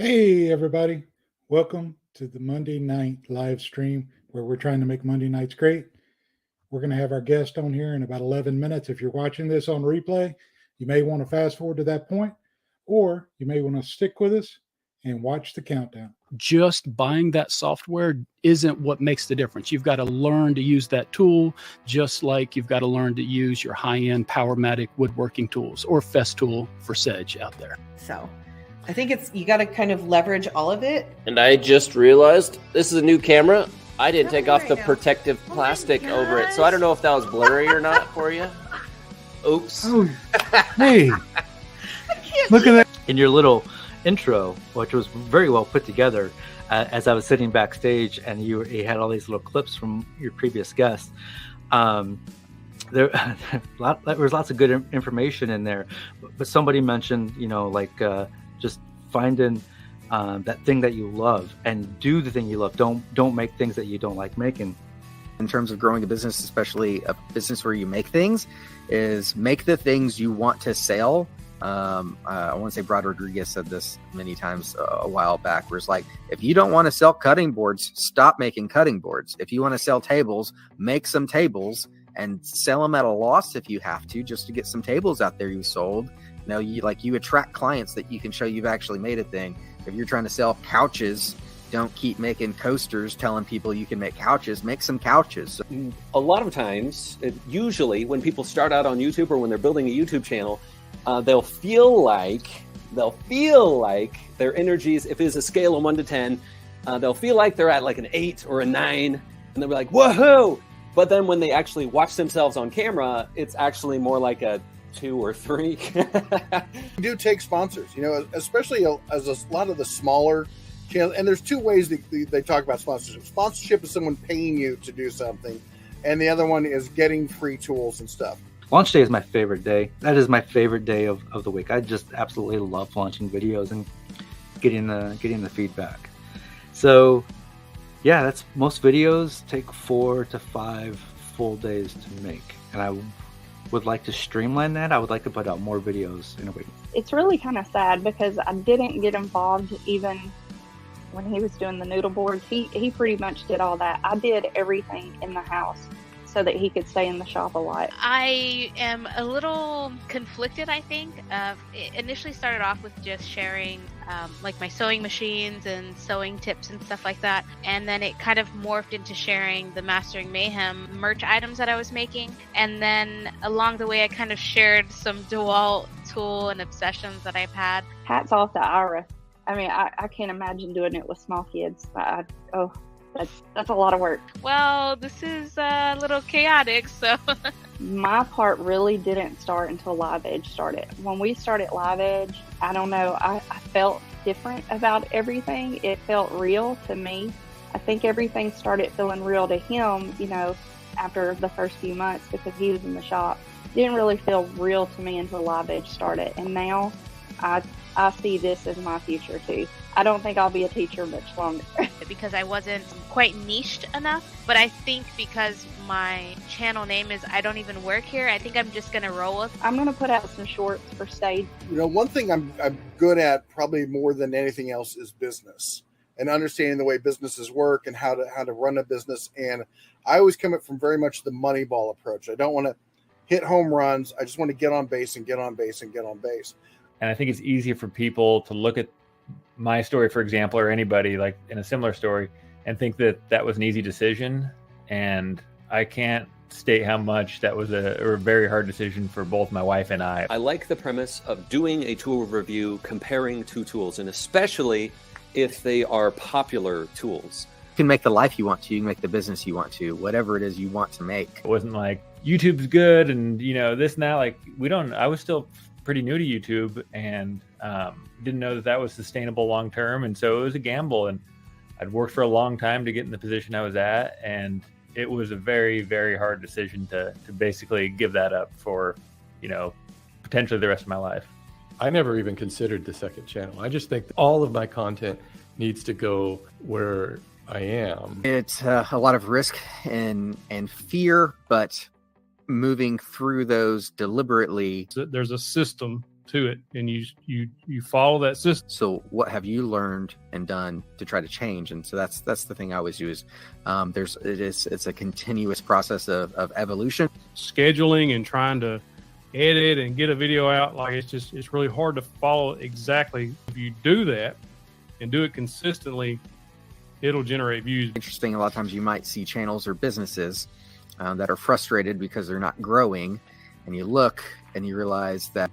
Hey, everybody. Welcome to the Monday night live stream where we're trying to make Monday nights great. We're going to have our guest on here in about 11 minutes. If you're watching this on replay, you may want to fast forward to that point, or you may want to stick with us and watch the countdown. Just buying that software isn't what makes the difference. You've got to learn to use that tool, just like you've got to learn to use your high-end Powermatic woodworking tools or Festool for Sedge out there. So I think you got to kind of leverage all of it. And I just realized this is a new camera. I didn't take off the protective plastic over it, so I don't know if that was blurry or not for you. Oops. Oh, hey, look at that. In your little intro, which was very well put together, as I was sitting backstage and you had all these little clips from your previous guests, there was lots of good information in there, but somebody mentioned, just finding that thing that you love and do the thing you love. Don't make things that you don't like making. In terms of growing a business, especially a business where you make things, is make the things you want to sell. I want to say Brad Rodriguez said this many times a while back, where it's like, if you don't want to sell cutting boards, stop making cutting boards. If you want to sell tables, make some tables and sell them at a loss if you have to, just to get some tables out there you sold. You attract clients that you can show you've actually made a thing. If you're trying to sell couches, don't keep making coasters telling people you can make couches. Make some couches. A lot of times, usually when people start out on YouTube or when they're building a YouTube channel, they'll feel like their energies, if it's a scale of 1 to 10, they'll feel like they're at like an 8 or a 9, and they'll be like, woohoo! But then when they actually watch themselves on camera, it's actually more like a 2 or 3. We do take sponsors, especially as a lot of the smaller channels. And there's two ways they talk about sponsorship. Sponsorship is someone paying you to do something, and the other one is getting free tools and stuff. Launch day is my favorite day. That is my favorite day of the week. I just absolutely love launching videos and getting the feedback. So yeah, that's most videos take 4 to 5 full days to make, and I would like to streamline that. I would like to put out more videos in a week. It's really kind of sad because I didn't get involved even when he was doing the noodle boards. He pretty much did all that. I did everything in the house so that he could stay in the shop a lot. I am a little conflicted, I think. It initially started off with just sharing like my sewing machines and sewing tips and stuff like that. And then it kind of morphed into sharing the Mastering Mayhem merch items that I was making. And then along the way, I kind of shared some DeWalt tool and obsessions that I've had. Hats off to Ira. I mean, I can't imagine doing it with small kids. That's a lot of work. Well, this is a little chaotic, so. My part really didn't start until Live Edge started. When we started Live Edge, I don't know, I felt different about everything. It felt real to me. I think everything started feeling real to him, after the first few months because he was in the shop. It didn't really feel real to me until Live Edge started. And now I see this as my future too. I don't think I'll be a teacher much longer. Because I wasn't quite niched enough, but I think because my channel name is I Don't Even Work Here, I think I'm just going to roll with. I'm going to put out some shorts for Stage. One thing I'm good at probably more than anything else is business and understanding the way businesses work and how to run a business. And I always come at from very much the money ball approach. I don't want to hit home runs. I just want to get on base and get on base and get on base. And I think it's easier for people to look at my story, for example, or anybody like in a similar story and think that was an easy decision. And I can't state how much that was a very hard decision for both my wife and I. I like the premise of doing a tool review, comparing two tools, and especially if they are popular tools. You can make the life you want to, you can make the business you want to, whatever it is you want to make. It wasn't like YouTube's good and this and that. Like I was still pretty new to YouTube and didn't know that was sustainable long term, and so it was a gamble. And I'd worked for a long time to get in the position I was at, and it was a very, very hard decision to basically give that up for potentially the rest of my life. I never even considered the second channel. I just think all of my content needs to go where I am. It's a lot of risk and fear, but moving through those deliberately. There's a system to it, and you follow that system. So what have you learned and done to try to change? And so that's the thing I always do is it's a continuous process of evolution. Scheduling and trying to edit and get a video out, like it's really hard to follow exactly. If you do that and do it consistently, it'll generate views. Interesting. A lot of times you might see channels or businesses that are frustrated because they're not growing, and you look and you realize that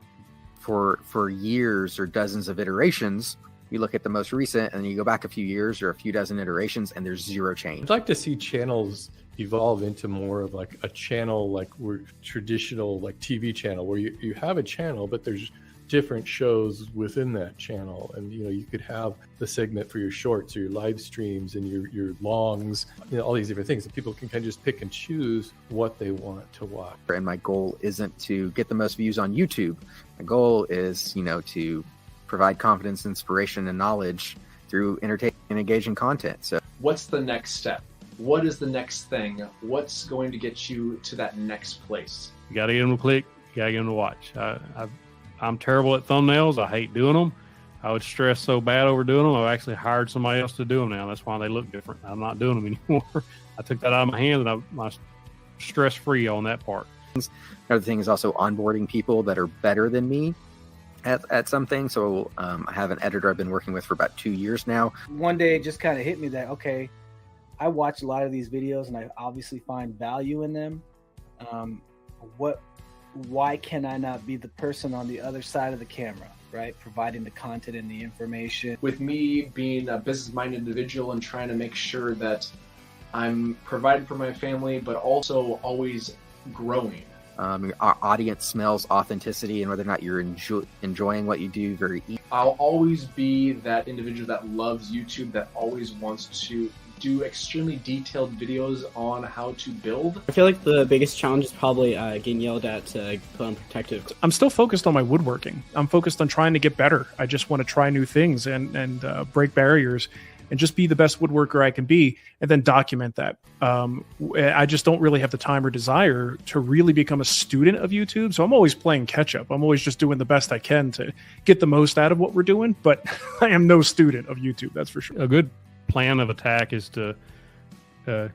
for years or dozens of iterations, you look at the most recent and you go back a few years or a few dozen iterations and there's zero change. I'd like to see channels evolve into more of like a channel, like we're traditional like TV channel, where you have a channel, but there's different shows within that channel. And, you know, you could have the segment for your shorts or your live streams and your longs, you know, all these different things. And people can kind of just pick and choose what they want to watch. And my goal isn't to get the most views on YouTube. My goal is, you know, to provide confidence, inspiration, and knowledge through entertaining and engaging content. So what's the next step? What is the next thing? What's going to get you to that next place? You got to get them to click. You got to get them to watch. I'm terrible at thumbnails. I hate doing them. I would stress so bad over doing them. I've actually hired somebody else to do them now. That's why they look different. I'm not doing them anymore. I took that out of my hands, and I'm stress-free on that part. Another thing is also onboarding people that are better than me at something. So I have an editor I've been working with for about 2 years now. One day it just kind of hit me that, okay, I watch a lot of these videos and I obviously find value in them. Why can I not be the person on the other side of the camera, right? Providing the content and the information. With me being a business-minded individual and trying to make sure that I'm providing for my family, but also always growing. Our audience smells authenticity, and whether or not you're enjoying what you do very easy. I'll always be that individual that loves YouTube, that always wants to do extremely detailed videos on how to build. I feel like the biggest challenge is probably getting yelled at to put on protective. I'm still focused on my woodworking. I'm focused on trying to get better. I just want to try new things and break barriers and just be the best woodworker I can be, and then document that. I just don't really have the time or desire to really become a student of YouTube. So I'm always playing catch up. I'm always just doing the best I can to get the most out of what we're doing, but I am no student of YouTube, that's for sure. A good plan of attack is to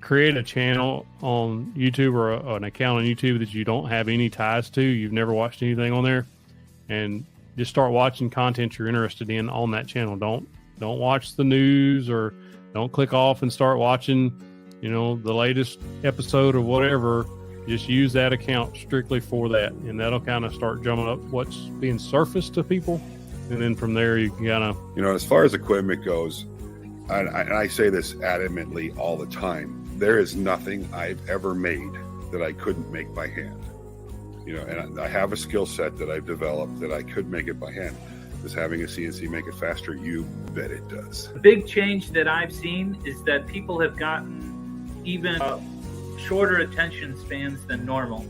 create a channel on YouTube or an account on YouTube that you don't have any ties to. You've never watched anything on there, and just start watching content you're interested in on that channel. Don't watch the news, or don't click off and start watching, you know, the latest episode or whatever. Just use that account strictly for that, and that'll kind of start jumping up what's being surfaced to people. And then from there, you can kind of, you know, as far as equipment goes, and I say this adamantly all the time, there is nothing I've ever made that I couldn't make by hand. You know, and I have a skill set that I've developed that I could make it by hand. Does having a CNC make it faster? You bet it does. The big change that I've seen is that people have gotten even shorter attention spans than normal.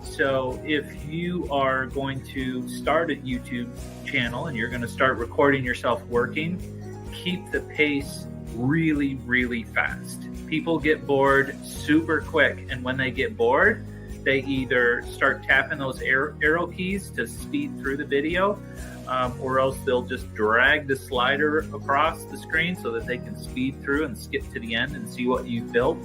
So if you are going to start a YouTube channel and you're going to start recording yourself working, keep the pace really, really fast. People get bored super quick, and when they get bored, they either start tapping those arrow keys to speed through the video, or else they'll just drag the slider across the screen so that they can speed through and skip to the end and see what you've built.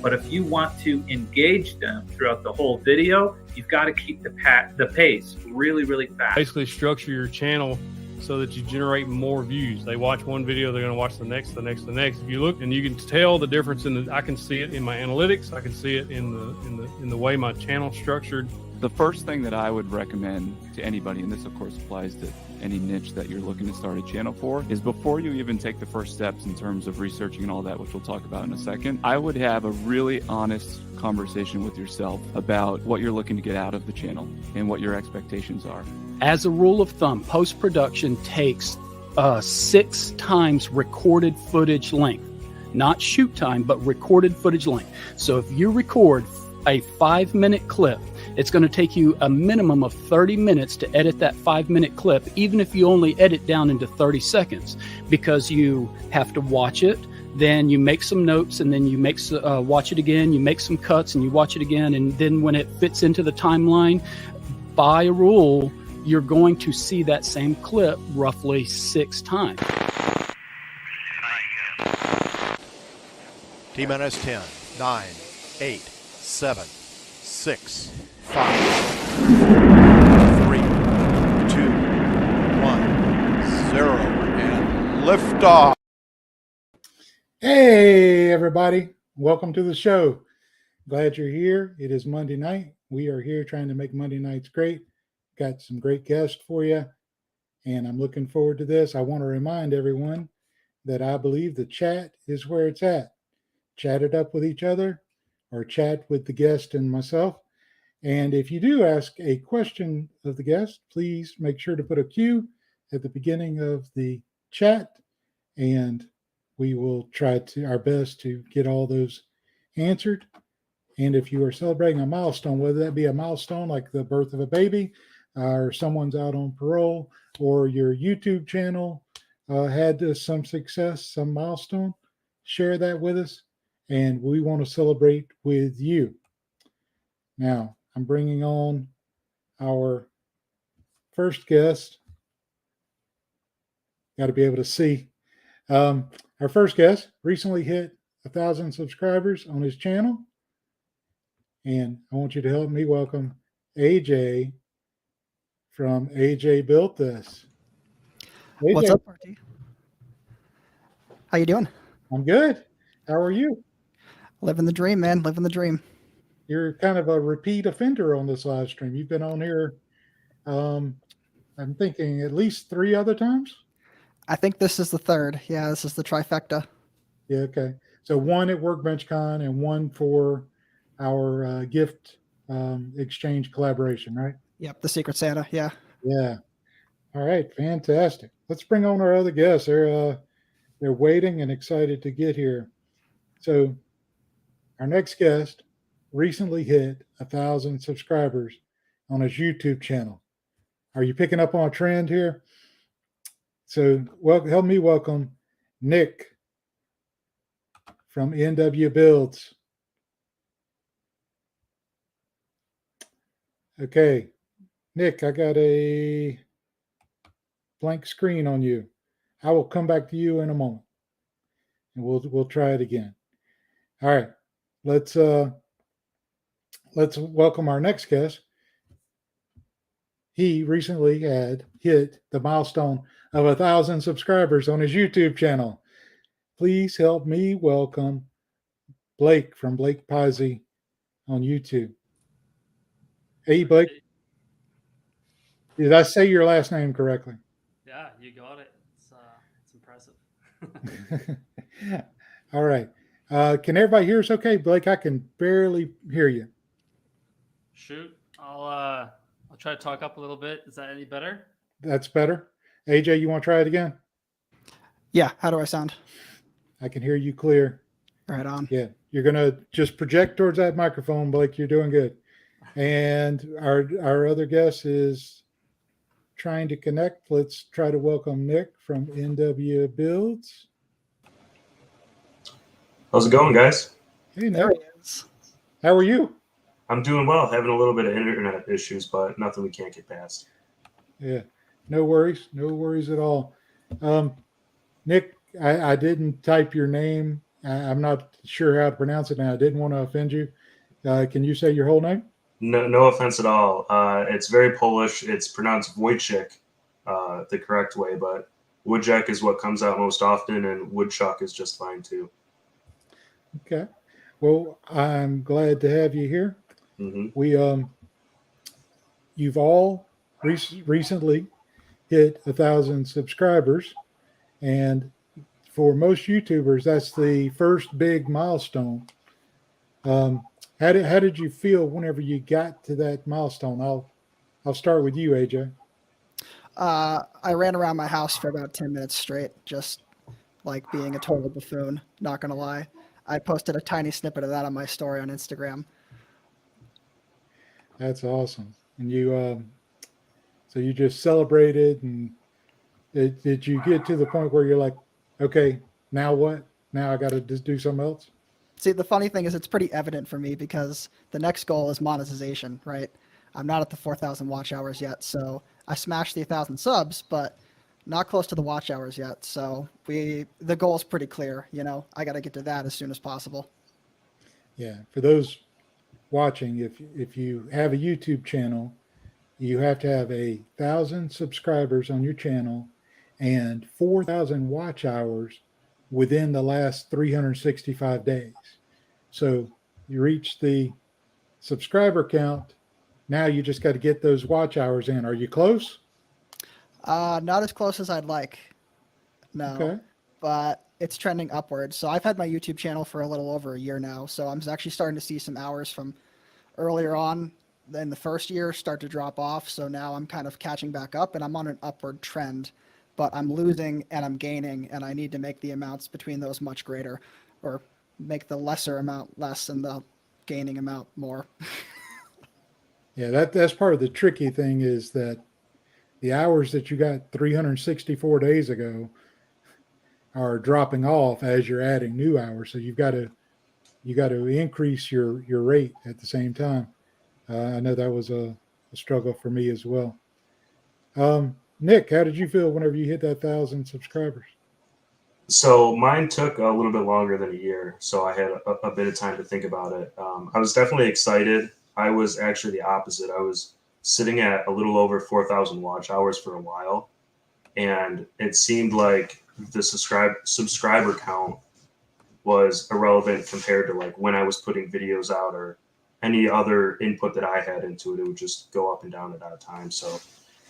But if you want to engage them throughout the whole video, you've got to keep the pace really, really fast. basically structure your channel so that you generate more views. They watch one video, they're going to watch the next, the next, the next. If you look, and you can tell the difference I can see it in my analytics. I can see it in the way my channel's structured. The first thing that I would recommend to anybody, and this of course applies to any niche that you're looking to start a channel for, is before you even take the first steps in terms of researching and all that, which we'll talk about in a second, I would have a really honest conversation with yourself about what you're looking to get out of the channel and what your expectations are. As a rule of thumb, post-production takes 6 times recorded footage length. Not shoot time, but recorded footage length. So if you record a 5-minute clip, it's going to take you a minimum of 30 minutes to edit that 5-minute clip, even if you only edit down into 30 seconds, because you have to watch it, then you make some notes, and then you watch it again, you make some cuts, and you watch it again, and then when it fits into the timeline, by a rule, you're going to see that same clip roughly 6 times. T-minus 10, 9, 8, 7, 6, 5, 3, 2, 1, 0, and liftoff. Hey, everybody. Welcome to the show. Glad you're here. It is Monday night. We are here trying to make Monday nights great. Got some great guests for you, and I'm looking forward to this. I want to remind everyone that I believe the chat is where it's at. Chat it up with each other or chat with the guest and myself. And if you do ask a question of the guest, please make sure to put a Q at the beginning of the chat, and we will try to our best to get all those answered. And if you are celebrating a milestone, whether that be a milestone like the birth of a baby, or someone's out on parole, or your YouTube channel had some success, some milestone, share that with us, and we want to celebrate with you. Now, I'm bringing on our first guest. Got to be able to see. Our first guest recently hit 1,000 subscribers on his channel. And I want you to help me welcome AJ from AJ Built This. AJ, what's up, Marty? How you doing? I'm good. How are you? Living the dream, man. Living the dream. You're kind of a repeat offender on this live stream. You've been on here, I'm thinking at least 3 other times. I think this is the third. Yeah, this is the trifecta. Yeah, okay. So 1 at Workbench Con and 1 for our gift exchange collaboration, right? Yep, the Secret Santa. Yeah. Yeah. All right, fantastic. Let's bring on our other guests. They're waiting and excited to get here. So our next guest recently hit 1,000 subscribers on his YouTube channel. Are you picking up on a trend here? So help me welcome Nick from NW Builds. Okay, Nick, I got a blank screen on you. I will come back to you in a moment, and we'll try it again. All right, let's welcome our next guest. He recently had hit the milestone of 1,000 subscribers on his YouTube channel. Please help me welcome Blake from Blake Pizzey on YouTube. Hey, Blake. Did I say your last name correctly? Yeah, you got it. It's impressive. All right. Can everybody hear us okay? Blake, I can barely hear you. Shoot. I'll try to talk up a little bit. Is that any better? That's better. AJ, you want to try it again? Yeah. How do I sound? I can hear you clear. Right on. Yeah. You're going to just project towards that microphone, Blake. You're doing good. And our other guest is trying to connect. Let's try to welcome Nick from NW Builds. How's it going, guys? Hey, Nick. There he is. How are you? I'm doing well. Having a little bit of internet issues, but nothing we can't get past. Yeah, no worries. No worries at all. Nick, I didn't type your name. I'm not sure how to pronounce it now. I didn't want to offend you. Can you say your whole name? No offense at all. It's very Polish. It's pronounced Wojciech, the correct way, but Wojciech is what comes out most often, and Woodchuck is just fine too. Okay. Well, I'm glad to have you here. Mm-hmm. You've all recently hit 1,000 subscribers, and for most YouTubers, that's the first big milestone. How did you feel whenever you got to that milestone? I'll start with you, AJ. I ran around my house for about 10 minutes straight, just like being a total buffoon. Not gonna lie, I posted a tiny snippet of that on my story on Instagram. That's awesome. And you, so you just celebrated, and did you get to the point where you're like, okay, now what? Now I got to just do something else? See, the funny thing is it's pretty evident for me because the next goal is monetization, right? I'm not at the 4,000 watch hours yet, so I smashed the 1,000 subs, but not close to the watch hours yet. So the goal is pretty clear. You know, I got to get to that as soon as possible. Yeah. For those watching, if you have a YouTube channel, you have to have 1,000 subscribers on your channel and 4,000 watch hours within the last 365 days. So you reach the subscriber count. Now you just got to get those watch hours in. Are you close? Not as close as I'd like. No. Okay. But it's trending upwards. So I've had my YouTube channel for a little over a year now. So I'm actually starting to see some hours from earlier on in the first year start to drop off. So now I'm kind of catching back up and I'm on an upward trend, but I'm losing and I'm gaining, and I need to make the amounts between those much greater, or make the lesser amount less and the gaining amount more. Yeah, that's part of the tricky thing, is that the hours that you got 364 days ago are dropping off as you're adding new hours. So you got to increase your rate at the same time. I know that was a struggle for me as well. Nick, how did you feel whenever you hit that 1,000 subscribers? So mine took a little bit longer than a year, so I had a bit of time to think about it. I was definitely excited. I was actually the opposite. I was sitting at a little over 4,000 watch hours for a while, and it seemed like the subscriber count was irrelevant compared to like when I was putting videos out or any other input that I had into it. It would just go up and down at that time. So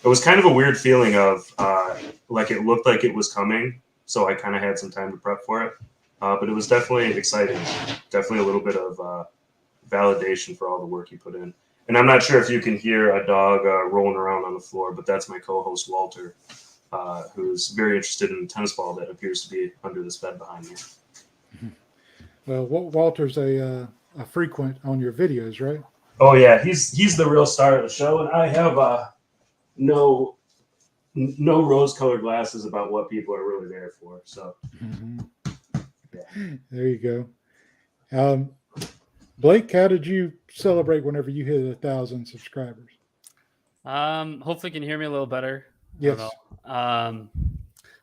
it was kind of a weird feeling of like it looked like it was coming. So I kind of had some time to prep for it. But it was definitely exciting. Definitely a little bit of validation for all the work you put in. And I'm not sure if you can hear a dog rolling around on the floor, but that's my co-host, Walter, who's very interested in tennis ball that appears to be under this bed behind me. Well, Walter's a frequent on your videos, right? Oh, yeah. He's the real star of the show. And I have no rose-colored glasses about what people are really there for. So, yeah. There you go. Blake, how did you celebrate whenever you hit 1,000 subscribers? Hopefully you can hear me a little better. Yes. I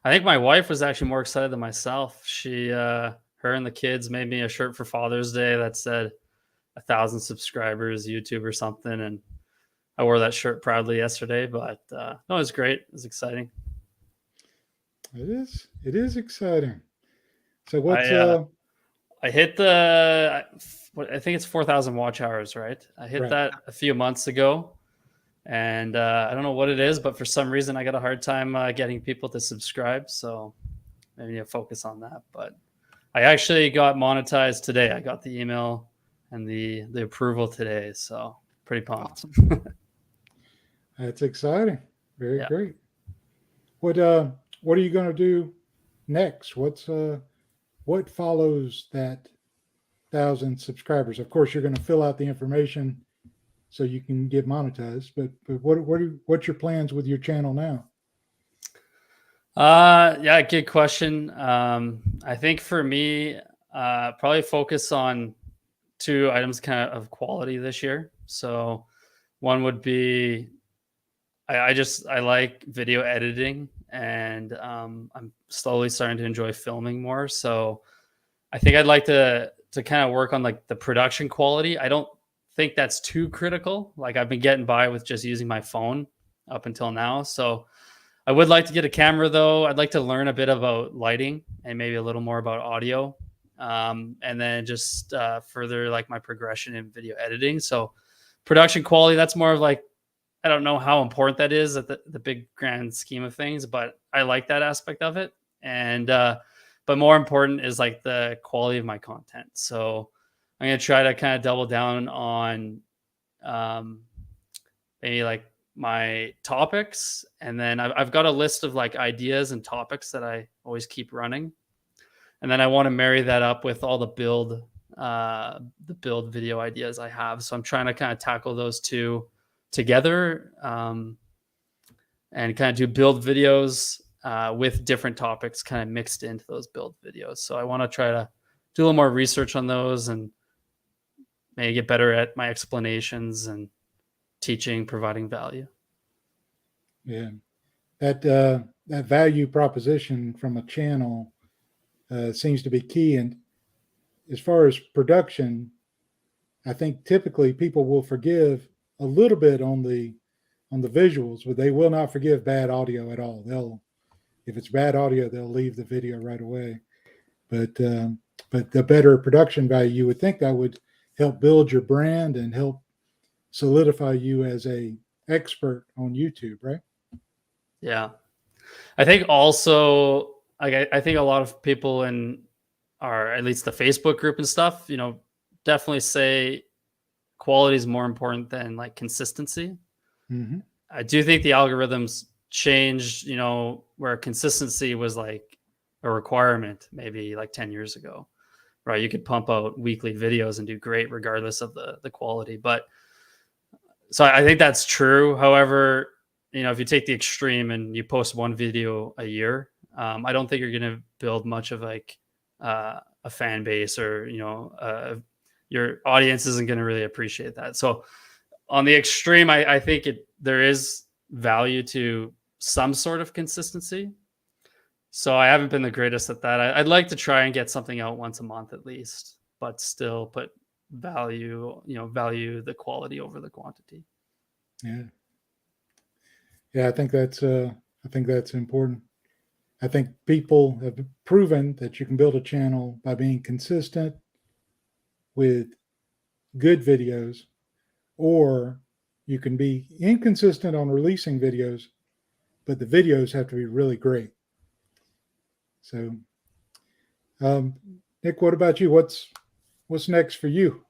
think my wife was actually more excited than myself. She, her and the kids made me a shirt for Father's Day that said 1,000 subscribers, YouTube or something. And I wore that shirt proudly yesterday, but no, it was great. It was exciting. It is exciting. So what's I hit I think it's 4,000 watch hours, right? I hit that a few months ago, and I don't know what it is, but for some reason I got a hard time getting people to subscribe. So maybe I focus on that. But I actually got monetized today. I got the email and the approval today, so pretty pumped. Awesome. That's exciting. Very great. What are you going to do next? What follows that 1,000 subscribers? Of course, you're going to fill out the information so you can get monetized. But what's your plans with your channel now? Yeah, good question. I think for me, probably focus on 2 items kind of quality this year. So one would be I like video editing, and I'm slowly starting to enjoy filming more. So I think I'd like to kind of work on like the production quality. I don't think that's too critical. Like I've been getting by with just using my phone up until now. So I would like to get a camera though. I'd like to learn a bit about lighting and maybe a little more about audio. And then just further like my progression in video editing. So production quality, that's more of like, I don't know how important that is at the big grand scheme of things, but I like that aspect of it. And, but more important is like the quality of my content. So I'm going to try to kind of double down on maybe like my topics. And then I've got a list of like ideas and topics that I always keep running. And then I want to marry that up with all the build video ideas I have. So I'm trying to kind of tackle those 2 together and kind of do build videos with different topics kind of mixed into those build videos. So I want to try to do a little more research on those and maybe get better at my explanations and teaching, providing value. Yeah, that that value proposition from a channel seems to be key. And as far as production, I think typically people will forgive a little bit on the visuals, but they will not forgive bad audio at all. They'll, if it's bad audio, they'll leave the video right away. But the better production value, you would think that would help build your brand and help solidify you as a expert on YouTube, right? Yeah. I think also, like, I think a lot of people in our, at least the Facebook group and stuff, you know, definitely say quality is more important than like consistency. Mm-hmm. I do think the algorithms changed, you know, where consistency was like a requirement maybe like 10 years ago, right? You could pump out weekly videos and do great regardless of the quality. But so I think that's true. However, you know, if you take the extreme and you post one video a year, I don't think you're going to build much of like a fan base, or, you know, your audience isn't going to really appreciate that. So on the extreme, I think there is value to some sort of consistency. So I haven't been the greatest at that. I'd like to try and get something out once a month at least, but still put value the quality over the quantity. Yeah. Yeah, I think that's important. I think people have proven that you can build a channel by being consistent with good videos, or you can be inconsistent on releasing videos, but the videos have to be really great. So, Nick, what about you? What's next for you?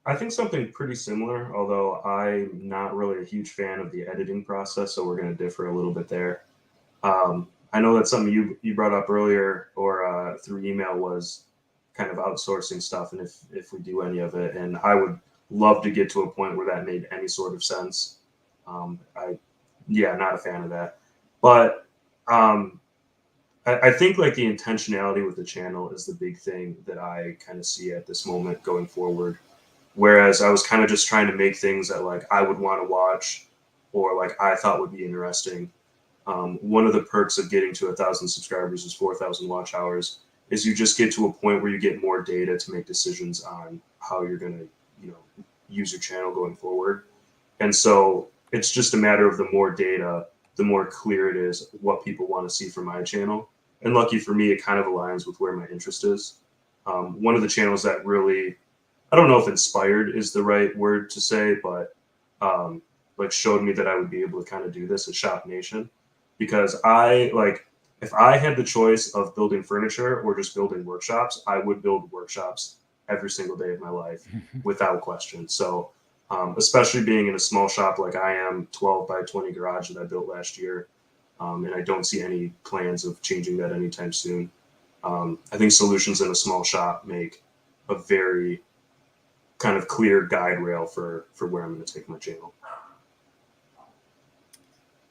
I think something pretty similar, although I'm not really a huge fan of the editing process, so we're going to differ a little bit there. I know that's something you brought up earlier, or through email, was kind of outsourcing stuff, and if we do any of it, and I would love to get to a point where that made any sort of sense. Not a fan of that, but I think like the intentionality with the channel is the big thing that I kind of see at this moment going forward. Whereas I was kind of just trying to make things that like I would want to watch, or like I thought would be interesting. One of the perks of getting to 1,000 subscribers is 4,000 watch hours. Is you just get to a point where you get more data to make decisions on how you're going to, you know, use your channel going forward. And so it's just a matter of the more data, the more clear it is what people want to see from my channel. And lucky for me, it kind of aligns with where my interest is. One of the channels that really, I don't know if inspired is the right word to say, but like showed me that I would be able to kind of do this is Shop Nation. Because if I had the choice of building furniture or just building workshops, I would build workshops every single day of my life without question. So especially being in a small shop like I am, 12 by 20 garage that I built last year, and I don't see any plans of changing that anytime soon. I think solutions in a small shop make a very kind of clear guide rail for where I'm going to take my channel.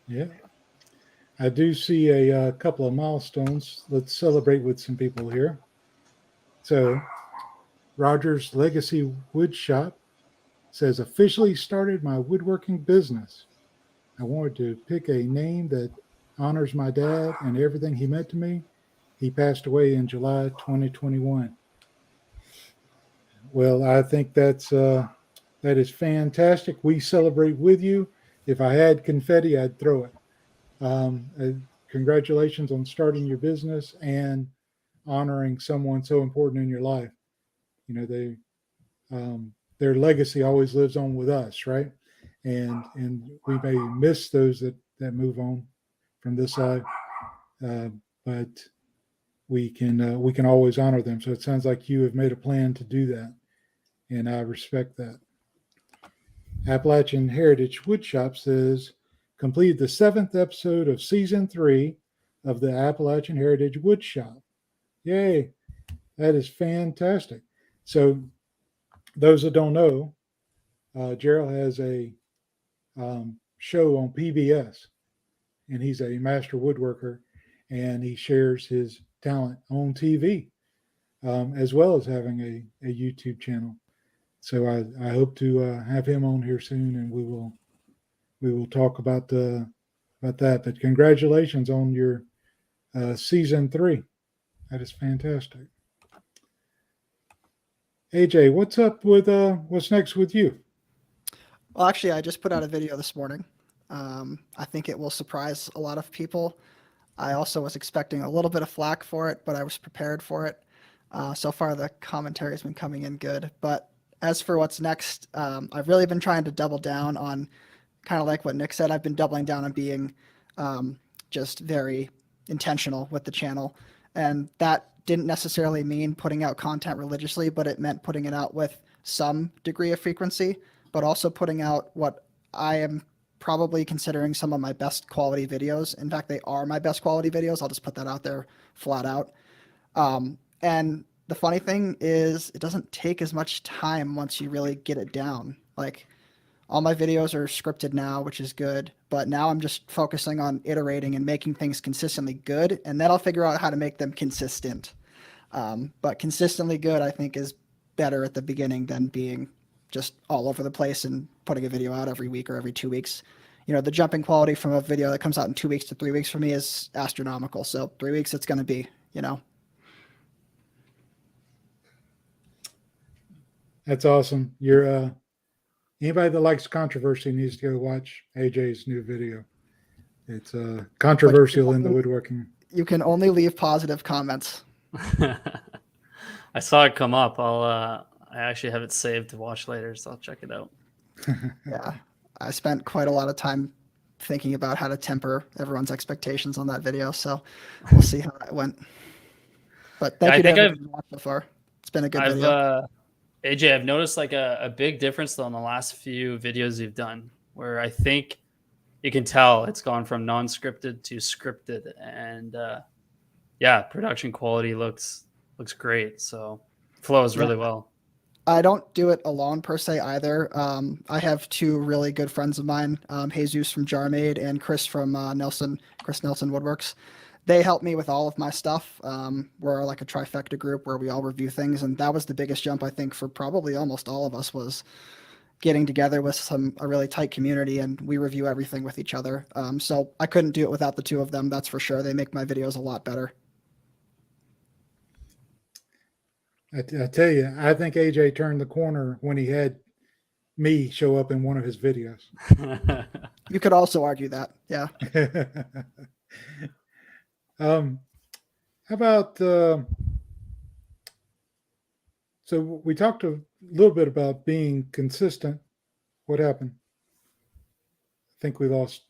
Yeah. I do see a couple of milestones. Let's celebrate with some people here. So, Roger's Legacy Wood Shop says, officially started my woodworking business. I wanted to pick a name that honors my dad and everything he meant to me. He passed away in July 2021. Well, I think that is fantastic. We celebrate with you. If I had confetti, I'd throw it. Congratulations on starting your business and honoring someone so important in your life. You know, their legacy always lives on with us, right? And we may miss those that move on from this side, but we can always honor them. So it sounds like you have made a plan to do that, and I respect that. Appalachian Heritage Woodshop says, completed the 7th episode of season 3 of the Appalachian Heritage Woodshop. Yay! That is fantastic. So those that don't know, Gerald has a show on PBS, and he's a master woodworker, and he shares his talent on TV, as well as having a YouTube channel. So I hope to have him on here soon, and we will we will talk about that. But congratulations on your season 3. That is fantastic. AJ, what's up with what's next with you? Well, actually, I just put out a video this morning. I think it will surprise a lot of people. I also was expecting a little bit of flack for it, but I was prepared for it. So far, the commentary has been coming in good. But as for what's next, I've really been trying to double down on kind of like what Nick said. I've been doubling down on being just very intentional with the channel. And that didn't necessarily mean putting out content religiously, but it meant putting it out with some degree of frequency, but also putting out what I am probably considering some of my best quality videos. In fact, they are my best quality videos. I'll just put that out there flat out. And the funny thing is it doesn't take as much time once you really get it down. Like all my videos are scripted now, which is good, but now I'm just focusing on iterating and making things consistently good. And then I'll figure out how to make them consistent. But consistently good, I think, is better at the beginning than being just all over the place and putting a video out every week or every 2 weeks. You know, the jumping quality from a video that comes out in 2 weeks to 3 weeks for me is astronomical. So 3 weeks, it's going to be, you know. That's awesome. You're anybody that likes controversy needs to go watch AJ's new video. It's controversial in the woodworking. You can only leave positive comments. I saw it come up. I actually have it saved to watch later, so I'll check it out. Yeah, I spent quite a lot of time thinking about how to temper everyone's expectations on that video, so we'll see how that went. But thank you to everyone who watched so far. It's been a good video. AJ, I've noticed like a big difference though in the last few videos you've done, where I think you can tell it's gone from non-scripted to scripted, and yeah, production quality looks great. So flows really well. I don't do it alone per se either. I have 2 really good friends of mine, Jesus from Jarmade and Chris from Chris Nelson Woodworks. They help me with all of my stuff. We're like a trifecta group where we all review things, and that was the biggest jump I think for probably almost all of us, was getting together with a really tight community, and we review everything with each other. So I couldn't do it without the 2 of them, that's for sure. They make my videos a lot better. I tell you, I think AJ turned the corner when he had me show up in one of his videos. You could also argue that, yeah. How about so we talked a little bit about being consistent. What happened? I think we lost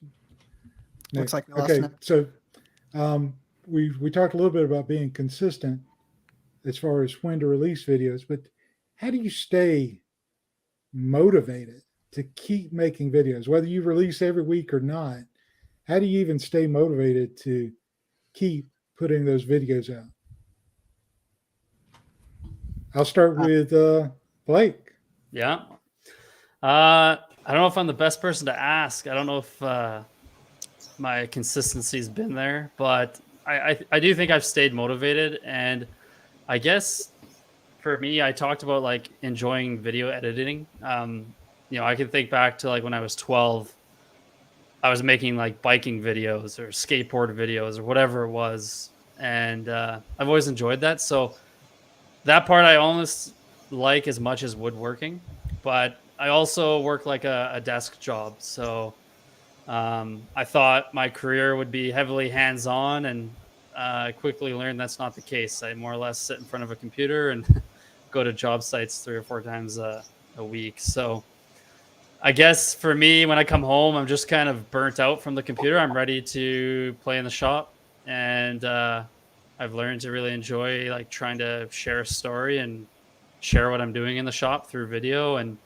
Nick. Looks like we lost Nick. So we talked a little bit about being consistent as far as when to release videos, but how do you stay motivated to keep making videos, whether you release every week or not? How do you even stay motivated to keep putting those videos out? I'll start with Blake. Yeah. I don't know if I'm the best person to ask. I don't know if my consistency's been there, but I do think I've stayed motivated. And I guess for me, I talked about like enjoying video editing. You know, I can think back to like when I was 12, I was making like biking videos or skateboard videos or whatever it was. And I've always enjoyed that. So that part I almost like as much as woodworking, but I also work like a desk job. So I thought my career would be heavily hands-on, and I quickly learned that's not the case. I more or less sit in front of a computer and go to job sites 3 or 4 times a week. So I guess for me, when I come home, I'm just kind of burnt out from the computer. I'm ready to play in the shop, and I've learned to really enjoy like trying to share a story and share what I'm doing in the shop through video. And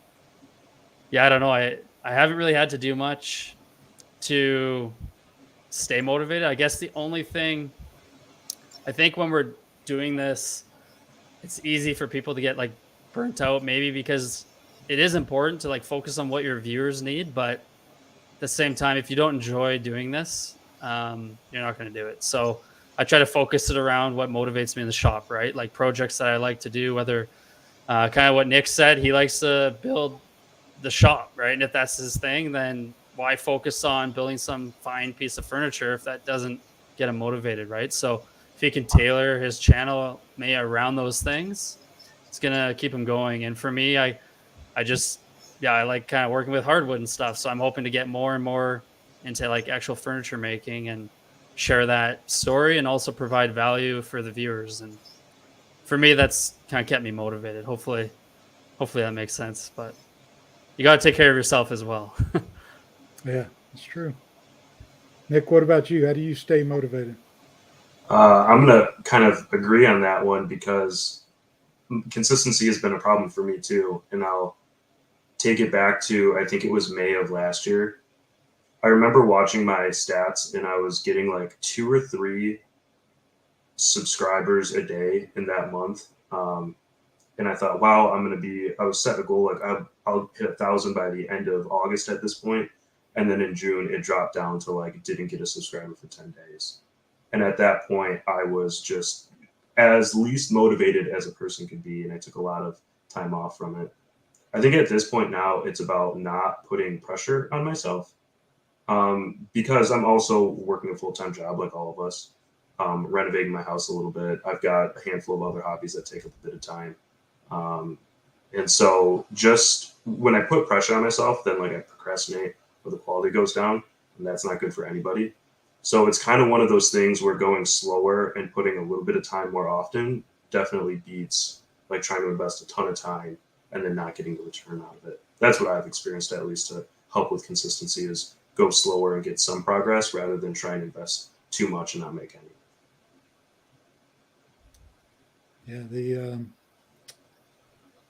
yeah, I don't know. I haven't really had to do much to stay motivated. I guess the only thing, I think when we're doing this, it's easy for people to get like burnt out, maybe because it is important to like focus on what your viewers need. But at the same time, if you don't enjoy doing this, you're not going to do it. So I try to focus it around what motivates me in the shop, right? Like projects that I like to do, whether kind of what Nick said, he likes to build the shop, right? And if that's his thing, then why focus on building some fine piece of furniture if that doesn't get him motivated, right? So if he can tailor his channel maybe around those things, it's gonna keep him going. And for me, I just, yeah, I like kind of working with hardwood and stuff. So I'm hoping to get more and more into like actual furniture making and share that story and also provide value for the viewers. And for me, that's kind of kept me motivated. Hopefully that makes sense, but you got to take care of yourself as well. Yeah, it's true. Nick, what about you? How do you stay motivated? I'm going to kind of agree on that one because consistency has been a problem for me too. And I'll take it back to, I think it was May of last year. I remember watching my stats and I was getting like 2 or 3 subscribers a day in that month. And I thought, wow, I was set a goal, like I'll hit 1,000 by the end of August at this point. And then in June, it dropped down to like, didn't get a subscriber for 10 days. And at that point, I was just as least motivated as a person could be. And I took a lot of time off from it. I think at this point now, it's about not putting pressure on myself. Because I'm also working a full-time job like all of us, renovating my house a little bit. I've got a handful of other hobbies that take up a bit of time. And so just when I put pressure on myself, then like I procrastinate or the quality goes down, and that's not good for anybody. So it's kind of one of those things where going slower and putting a little bit of time more often definitely beats like trying to invest a ton of time and then not getting the return out of it. That's what I've experienced, at least, to help with consistency, is go slower and get some progress rather than try and invest too much and not make any. Yeah,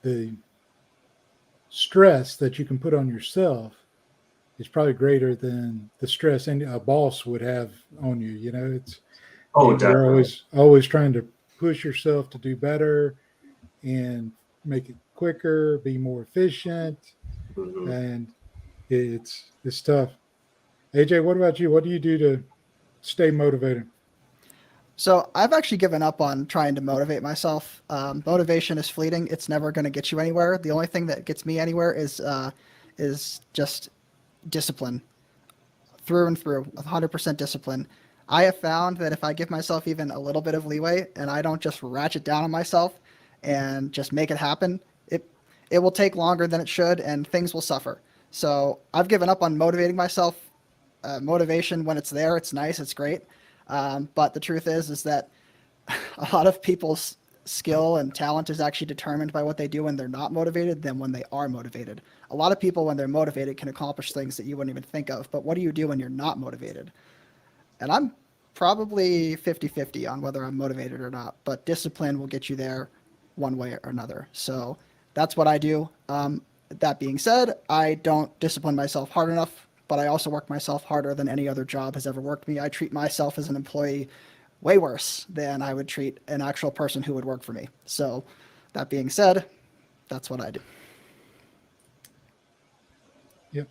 the stress that you can put on yourself is probably greater than the stress any a boss would have on you. You know, you're always trying to push yourself to do better and make it quicker, be more efficient, and it's tough. AJ, what about you? What do you do to stay motivated? So I've actually given up on trying to motivate myself. Motivation is fleeting. It's never going to get you anywhere. The only thing that gets me anywhere is just discipline, through and through, 100% discipline. I have found that if I give myself even a little bit of leeway and I don't just ratchet down on myself and just make it happen, it will take longer than it should and things will suffer. So I've given up on motivating myself. Motivation, when it's there, it's nice, it's great. But the truth is that a lot of people's skill and talent is actually determined by what they do when they're not motivated than when they are motivated. A lot of people, when they're motivated, can accomplish things that you wouldn't even think of. But what do you do when you're not motivated? And I'm probably 50-50 on whether I'm motivated or not. But discipline will get you there one way or another. So that's what I do. That being said, I don't discipline myself hard enough, but I also work myself harder than any other job has ever worked me. I treat myself as an employee way worse than I would treat an actual person who would work for me. So that being said, that's what I do. Yep.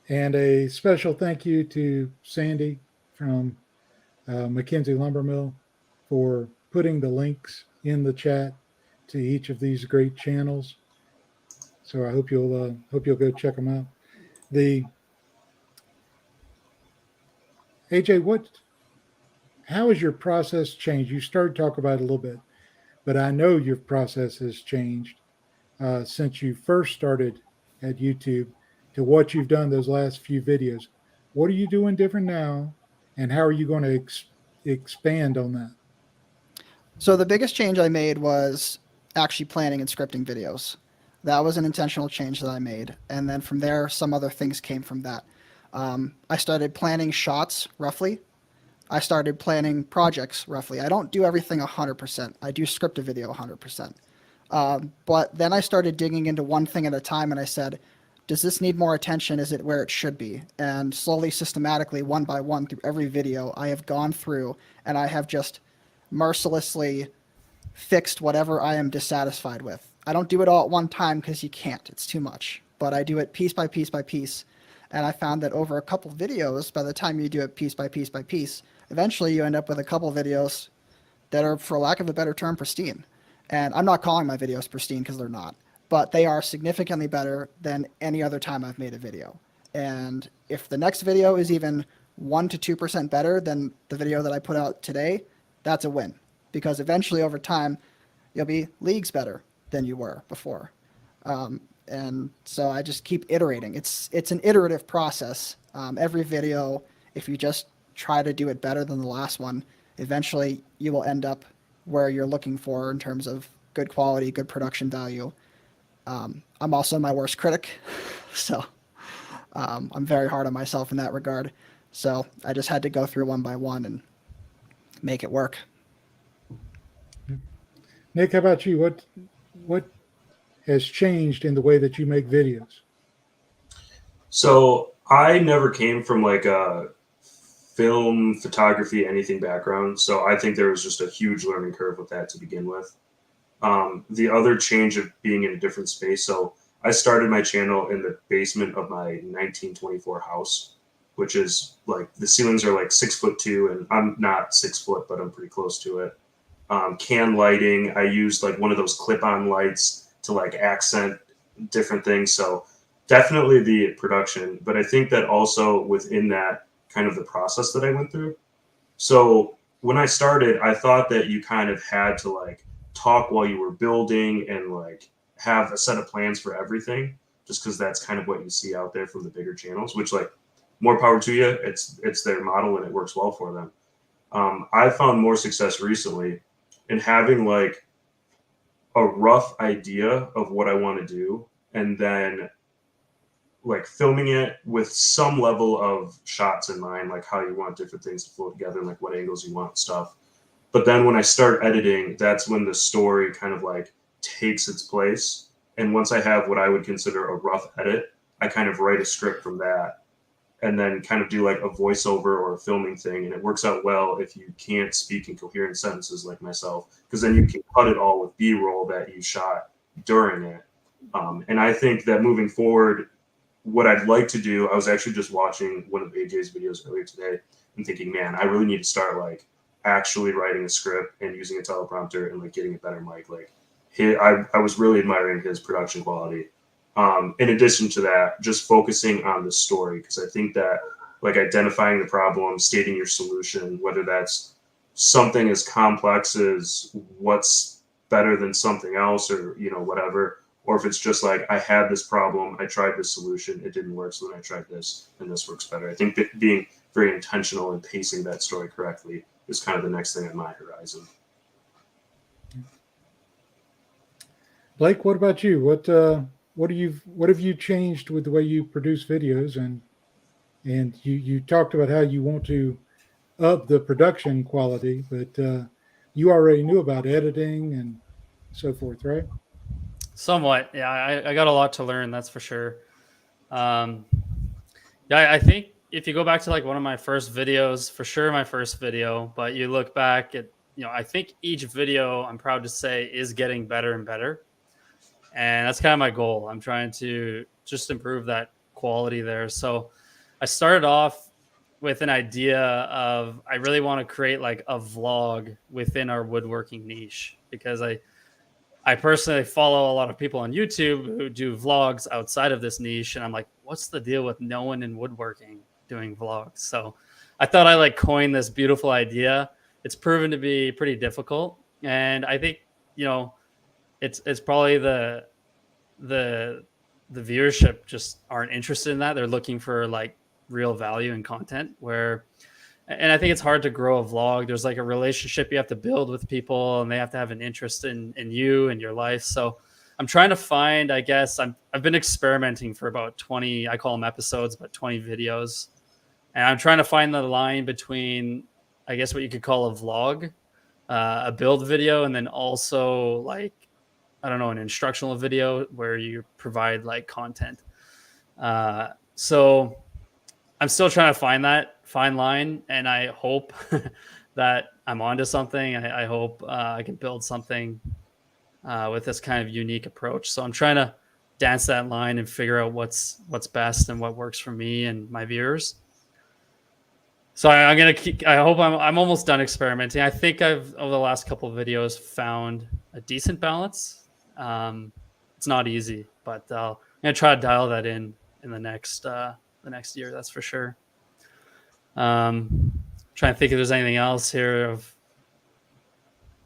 And a special thank you to Sandy from McKenzie Lumber Mill for putting the links in the chat to each of these great channels. So I hope you'll go check them out. AJ, how has your process changed? You started to talk about it a little bit, but I know your process has changed since you first started at YouTube to what you've done those last few videos. What are you doing different now, and how are you going to expand on that? So the biggest change I made was actually planning and scripting videos. That was an intentional change that I made. And then from there, some other things came from that. I started planning shots roughly. I started planning projects roughly. I don't do everything 100%. I do script a video 100%. But then I started digging into one thing at a time and I said, does this need more attention? Is it where it should be? And slowly, systematically, one by one, through every video, I have gone through and I have just mercilessly fixed whatever I am dissatisfied with. I don't do it all at one time because you can't. It's too much. But I do it piece by piece by piece. And I found that over a couple videos, by the time you do it piece by piece by piece, eventually you end up with a couple videos that are, for lack of a better term, pristine. And I'm not calling my videos pristine because they're not, but they are significantly better than any other time I've made a video. And if the next video is even 1 to 2% better than the video that I put out today, that's a win, because eventually over time, you'll be leagues better than you were before. And so I just keep iterating. It's an iterative process. Every video, if you just try to do it better than the last one, eventually you will end up where you're looking for in terms of good quality, good production value. I'm also my worst critic, so I'm very hard on myself in that regard. So I just had to go through one by one and make it work. Nick, how about you? What has changed in the way that you make videos? So I never came from like a film, photography, anything background. So I think there was just a huge learning curve with that to begin with. The other change of being in a different space. So I started my channel in the basement of my 1924 house, which is like the ceilings are like 6'2", and I'm not 6 foot, but I'm pretty close to it. Can lighting. I used like one of those clip-on lights to like accent different things. So definitely the production, but I think that also within that kind of the process that I went through. So when I started, I thought that you kind of had to like talk while you were building and like have a set of plans for everything, just because that's kind of what you see out there from the bigger channels, which like more power to you. It's their model and it works well for them. I found more success recently in having like a rough idea of what I want to do and then like filming it with some level of shots in mind, like how you want different things to flow together and like what angles you want and stuff. But then when I start editing, that's when the story kind of like takes its place. And once I have what I would consider a rough edit, I kind of write a script from that and then kind of do like a voiceover or a filming thing. And it works out well if you can't speak in coherent sentences like myself, because then you can cut it all with B-roll that you shot during it. And I think that moving forward, what I'd like to do, I was actually just watching one of AJ's videos earlier today and thinking, man, I really need to start like actually writing a script and using a teleprompter and like getting a better mic. Like I was really admiring his production quality. In addition to that, just focusing on the story, because I think that like identifying the problem, stating your solution, whether that's something as complex as what's better than something else or, you know, whatever, or if it's just like, I had this problem, I tried this solution, it didn't work, so then I tried this, and this works better. I think being very intentional and pacing that story correctly is kind of the next thing on my horizon. Blake, what about you? What have you changed with the way you produce videos? And you talked about how you want to up the production quality, but you already knew about editing and so forth, right? Somewhat, yeah. I got a lot to learn, that's for sure. Yeah, I think if you go back to like one of my first videos, for sure my first video, but you look back at, you know, I think each video, I'm proud to say, is getting better and better. And that's kind of my goal. I'm trying to just improve that quality there. So I started off with an idea of I really want to create like a vlog within our woodworking niche, because I personally follow a lot of people on YouTube who do vlogs outside of this niche. And I'm like, what's the deal with no one in woodworking doing vlogs? So I thought I like coined this beautiful idea. It's proven to be pretty difficult. And I think, you know, it's probably the viewership just aren't interested in that. They're looking for like real value and content and I think it's hard to grow a vlog. There's like a relationship you have to build with people, and they have to have an interest in you and your life. So I'm trying to find, I guess I've been experimenting for about 20, I call them episodes, but 20 videos. And I'm trying to find the line between, I guess what you could call a vlog, a build video, and then also like, I don't know, an instructional video where you provide like content. So I'm still trying to find that fine line, and I hope that I'm onto something. I hope I can build something with this kind of unique approach. So I'm trying to dance that line and figure out what's best and what works for me and my viewers. So I'm gonna keep. I hope I'm almost done experimenting. I think I've over the last couple of videos found a decent balance. It's not easy, but I'm gonna try to dial that in the next the next year. That's for sure. Trying to think if there's anything else here of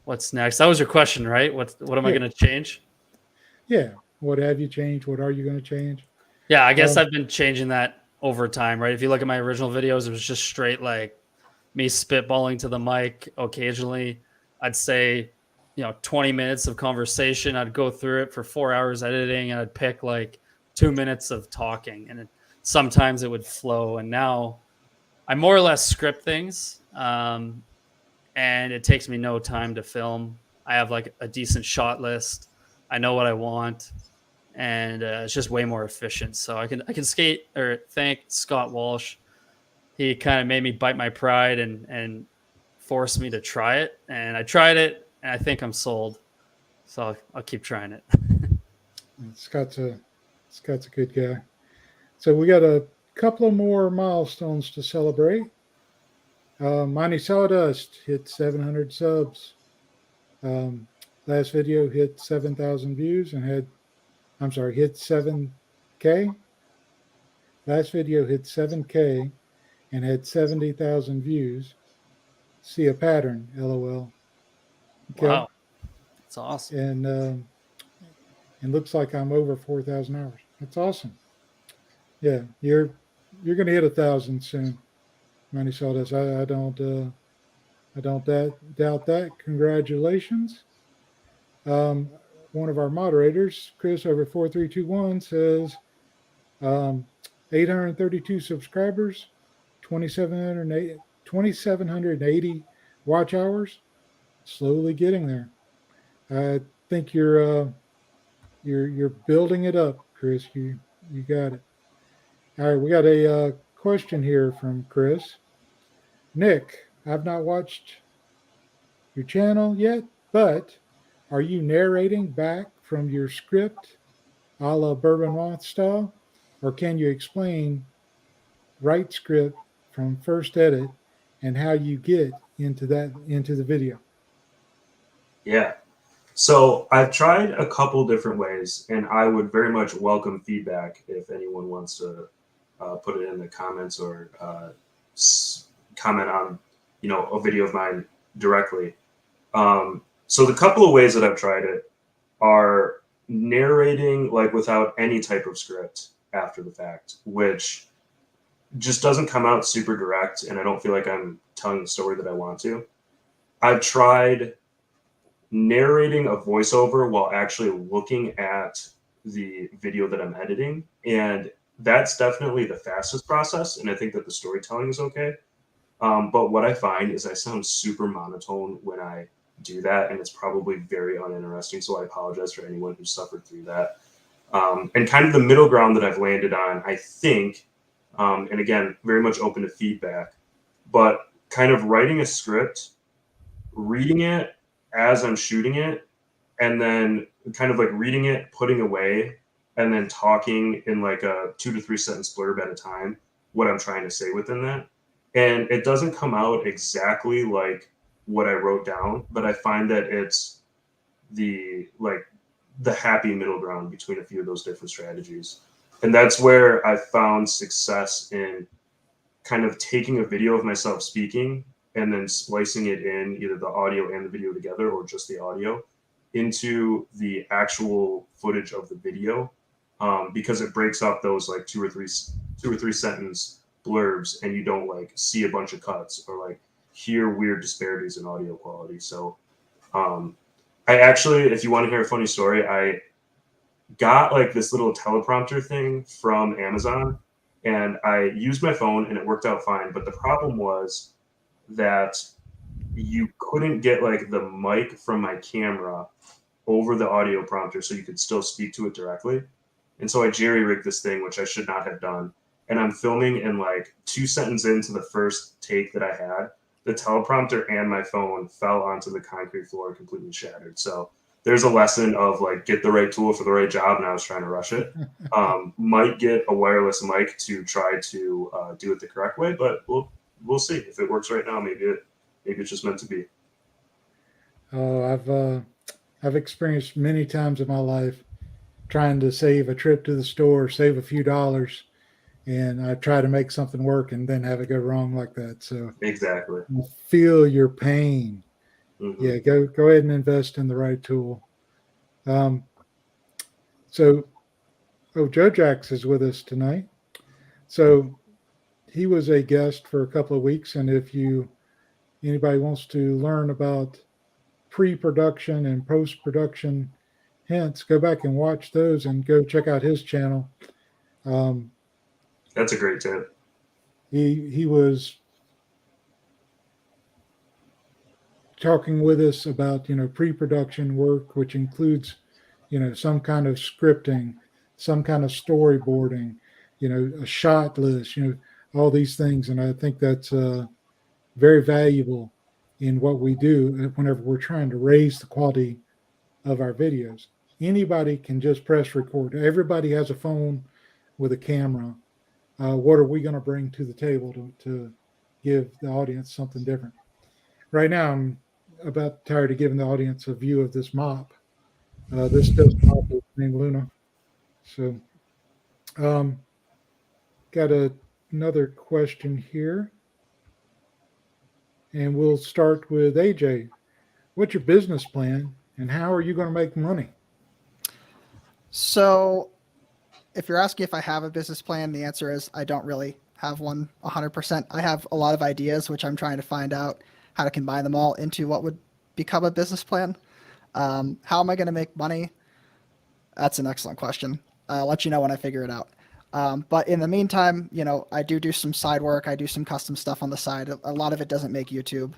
what's next. That was your question, right? What am I Yeah. going to change? Yeah. What have you changed? What are you going to change? Yeah, I guess I've been changing that over time, right? If you look at my original videos, it was just straight like me spitballing to the mic. Occasionally, I'd say, 20 minutes of conversation. I'd go through it for 4 hours editing, and I'd pick like 2 minutes of talking, and sometimes it would flow. And now I more or less script things, and it takes me no time to film. I have like a decent shot list. I know what I want, and it's just way more efficient. So I can skate or thank Scott Walsh. He kind of made me bite my pride and forced me to try it, and I tried it, and I think I'm sold. So I'll keep trying it. Scott's a good guy. So we got a couple of more milestones to celebrate. Mighty Sawdust hit 700 subs. Last video hit 7,000 views and hit 7K. Last video hit 7K and had 70,000 views. See a pattern, LOL. Okay. Wow. That's awesome. And looks like I'm over 4,000 hours. That's awesome. Yeah, you're going to hit 1,000 soon. Mighty Sawdust. I don't doubt that. Congratulations. One of our moderators, Chris over 4321, says 832 subscribers, 2,780 watch hours. Slowly getting there. I think you're building it up, Chris. You got it. All right, we got a question here from Chris. Nick, I've not watched your channel yet, but are you narrating back from your script a la Bourbon Moth style, or can you explain write script from first edit and how you get into the video? Yeah. So I've tried a couple different ways, and I would very much welcome feedback if anyone wants to put it in the comments or comment on, a video of mine directly. So the couple of ways that I've tried it are narrating like without any type of script after the fact, which just doesn't come out super direct, and I don't feel like I'm telling the story that I want to. I've tried narrating a voiceover while actually looking at the video that I'm editing, and that's definitely the fastest process, and I think that the storytelling is okay. But what I find is I sound super monotone when I do that, and it's probably very uninteresting, so I apologize for anyone who suffered through that. And kind of the middle ground that I've landed on, I think, and again, very much open to feedback, but kind of writing a script, reading it as I'm shooting it, and then kind of like reading it, putting away, and then talking in like a 2 to 3 sentence blurb at a time what I'm trying to say within that. And it doesn't come out exactly like what I wrote down, but I find that it's the happy middle ground between a few of those different strategies. And that's where I found success in kind of taking a video of myself speaking and then splicing it in, either the audio and the video together or just the audio, into the actual footage of the video, because it breaks up those like two or three sentence blurbs, and you don't like see a bunch of cuts or like hear weird disparities in audio quality. So I actually, if you want to hear a funny story, I got like this little teleprompter thing from Amazon, and I used my phone and it worked out fine. But the problem was that you couldn't get like the mic from my camera over the audio prompter so you could still speak to it directly. And so I jerry-rigged this thing, which I should not have done. And I'm filming, and like 2 sentences into the first take that I had, the teleprompter and my phone fell onto the concrete floor, completely shattered. So there's a lesson of like, get the right tool for the right job. And I was trying to rush it. Might get a wireless mic to try to do it the correct way, but we'll see if it works right now. Maybe it's just meant to be. Oh, I've experienced many times in my life trying to save a trip to the store, save a few dollars, and I try to make something work and then have it go wrong like that. So Exactly. I feel your pain. Mhm. Yeah, go ahead and invest in the right tool. So, Joe Jax is with us tonight. So he was a guest for a couple of weeks, and if anybody wants to learn about pre-production and post-production hints, go back and watch those and go check out his channel. That's a great tip. He was talking with us about pre-production work, which includes some kind of scripting, some kind of storyboarding, a shot list, all these things, and I think that's very valuable in what we do whenever we're trying to raise the quality of our videos. Anybody can just press record. Everybody has a phone with a camera. What are we going to bring to the table to give the audience something different? Right now, I'm about tired of giving the audience a view of this mop. This does mop is named Luna. So, got another question here. And we'll start with AJ. What's your business plan and how are you going to make money? So, if you're asking if I have a business plan, the answer is I don't really have one 100%. I have a lot of ideas, which I'm trying to find out how to combine them all into what would become a business plan. How am I going to make money? That's an excellent question. I'll let you know when I figure it out. But in the meantime, I do some side work. I do some custom stuff on the side. A lot of it doesn't make YouTube,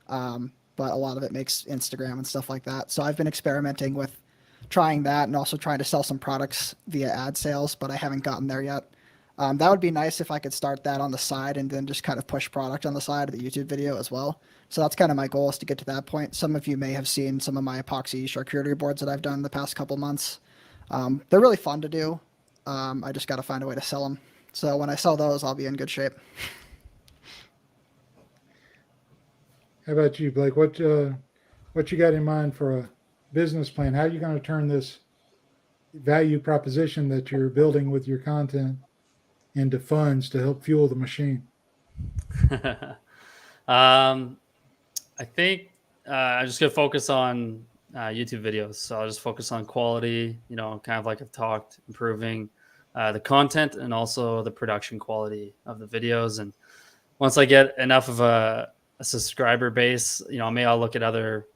but a lot of it makes Instagram and stuff like that. So I've been experimenting with trying that and also trying to sell some products via ad sales, but I haven't gotten there yet. That would be nice if I could start that on the side and then just kind of push product on the side of the YouTube video as well. So that's kind of my goal, is to get to that point. Some of you may have seen some of my epoxy charcuterie boards that I've done the past couple months. They're really fun to do. I just got to find a way to sell them. So when I sell those, I'll be in good shape. How about you, Blake? What you got in mind for a business plan? How are you going to turn this value proposition that you're building with your content into funds to help fuel the machine? I think I'm just going to focus on YouTube videos. So I'll just focus on quality, kind of like I've talked, improving the content and also the production quality of the videos. And once I get enough of a subscriber base, I'll look at other,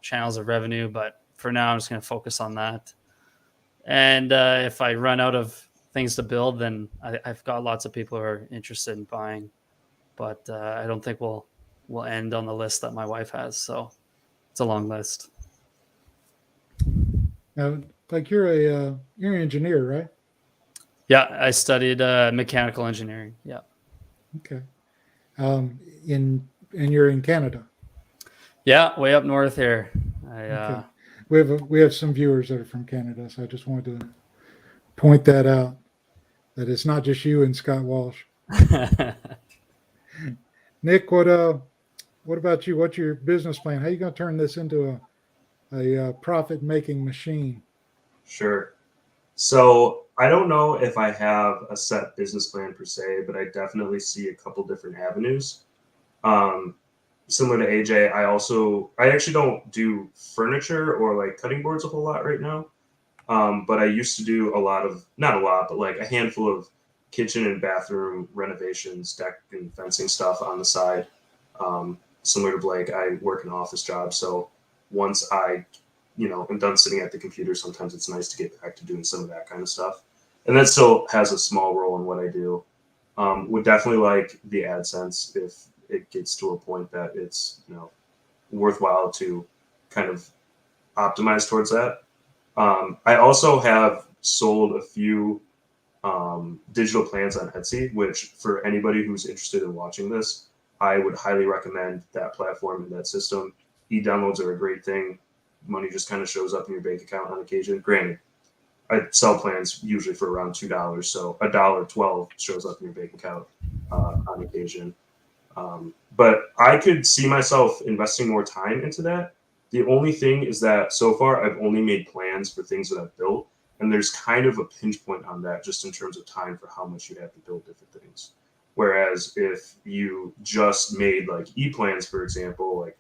channels of revenue, but for now I'm just going to focus on that. And if I run out of things to build, then I've got lots of people who are interested in buying, but I don't think we'll end on the list that my wife has. So it's a long list. Now, like you're an engineer, right? Yeah, I studied mechanical engineering. Yeah. Okay. And you're in Canada. Yeah, way up north here. Okay. We have some viewers that are from Canada, so I just wanted to point that out, that it's not just you and Scott Walsh. Nick, what about you? What's your business plan? How are you going to turn this into a profit-making machine? Sure. So I don't know if I have a set business plan per se, but I definitely see a couple different avenues. Similar to AJ, I actually don't do furniture or like cutting boards a whole lot right now. But I used to do not a lot, but like a handful of kitchen and bathroom renovations, deck and fencing stuff on the side. Similar to Blake, I work an office job. So once I, am done sitting at the computer, sometimes it's nice to get back to doing some of that kind of stuff. And that still has a small role in what I do. Would definitely like the AdSense if it gets to a point that it's, worthwhile to kind of optimize towards that. I also have sold a few digital plans on Etsy, which for anybody who's interested in watching this, I would highly recommend that platform and that system. E-downloads are a great thing. Money just kind of shows up in your bank account on occasion. Granted, I sell plans usually for around $2, so $1.12 shows up in your bank account on occasion. But I could see myself investing more time into that. The only thing is that so far I've only made plans for things that I've built, And there's kind of a pinch point on that just in terms of time for how much you have to build different things. Whereas if you just made like e-plans, for example, like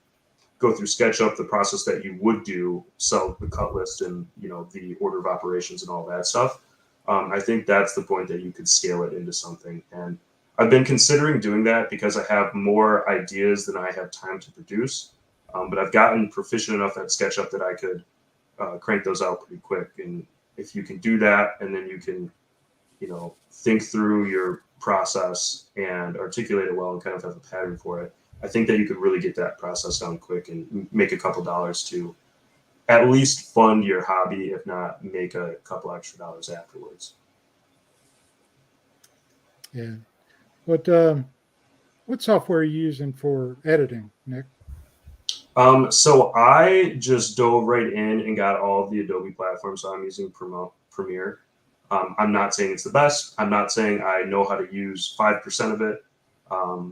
go through SketchUp, the process that you would do, sell the cut list and, you know, the order of operations and all that stuff. I think that's the point that you could scale it into something. And I've been considering doing that because I have more ideas than I have time to produce. But I've gotten proficient enough at SketchUp that I could crank those out pretty quick. And if you can do that, and then you can, you know, think through your process and articulate it well and kind of have a pattern for it, I think that you could really get that process down quick and make a couple dollars to at least fund your hobby, if not make a couple extra dollars afterwards. Yeah. What software are you using for editing, Nick? So I just dove right in and got all of the Adobe platforms. So I'm using Premiere. I'm not saying it's the best. I'm not saying I know how to use 5% of it.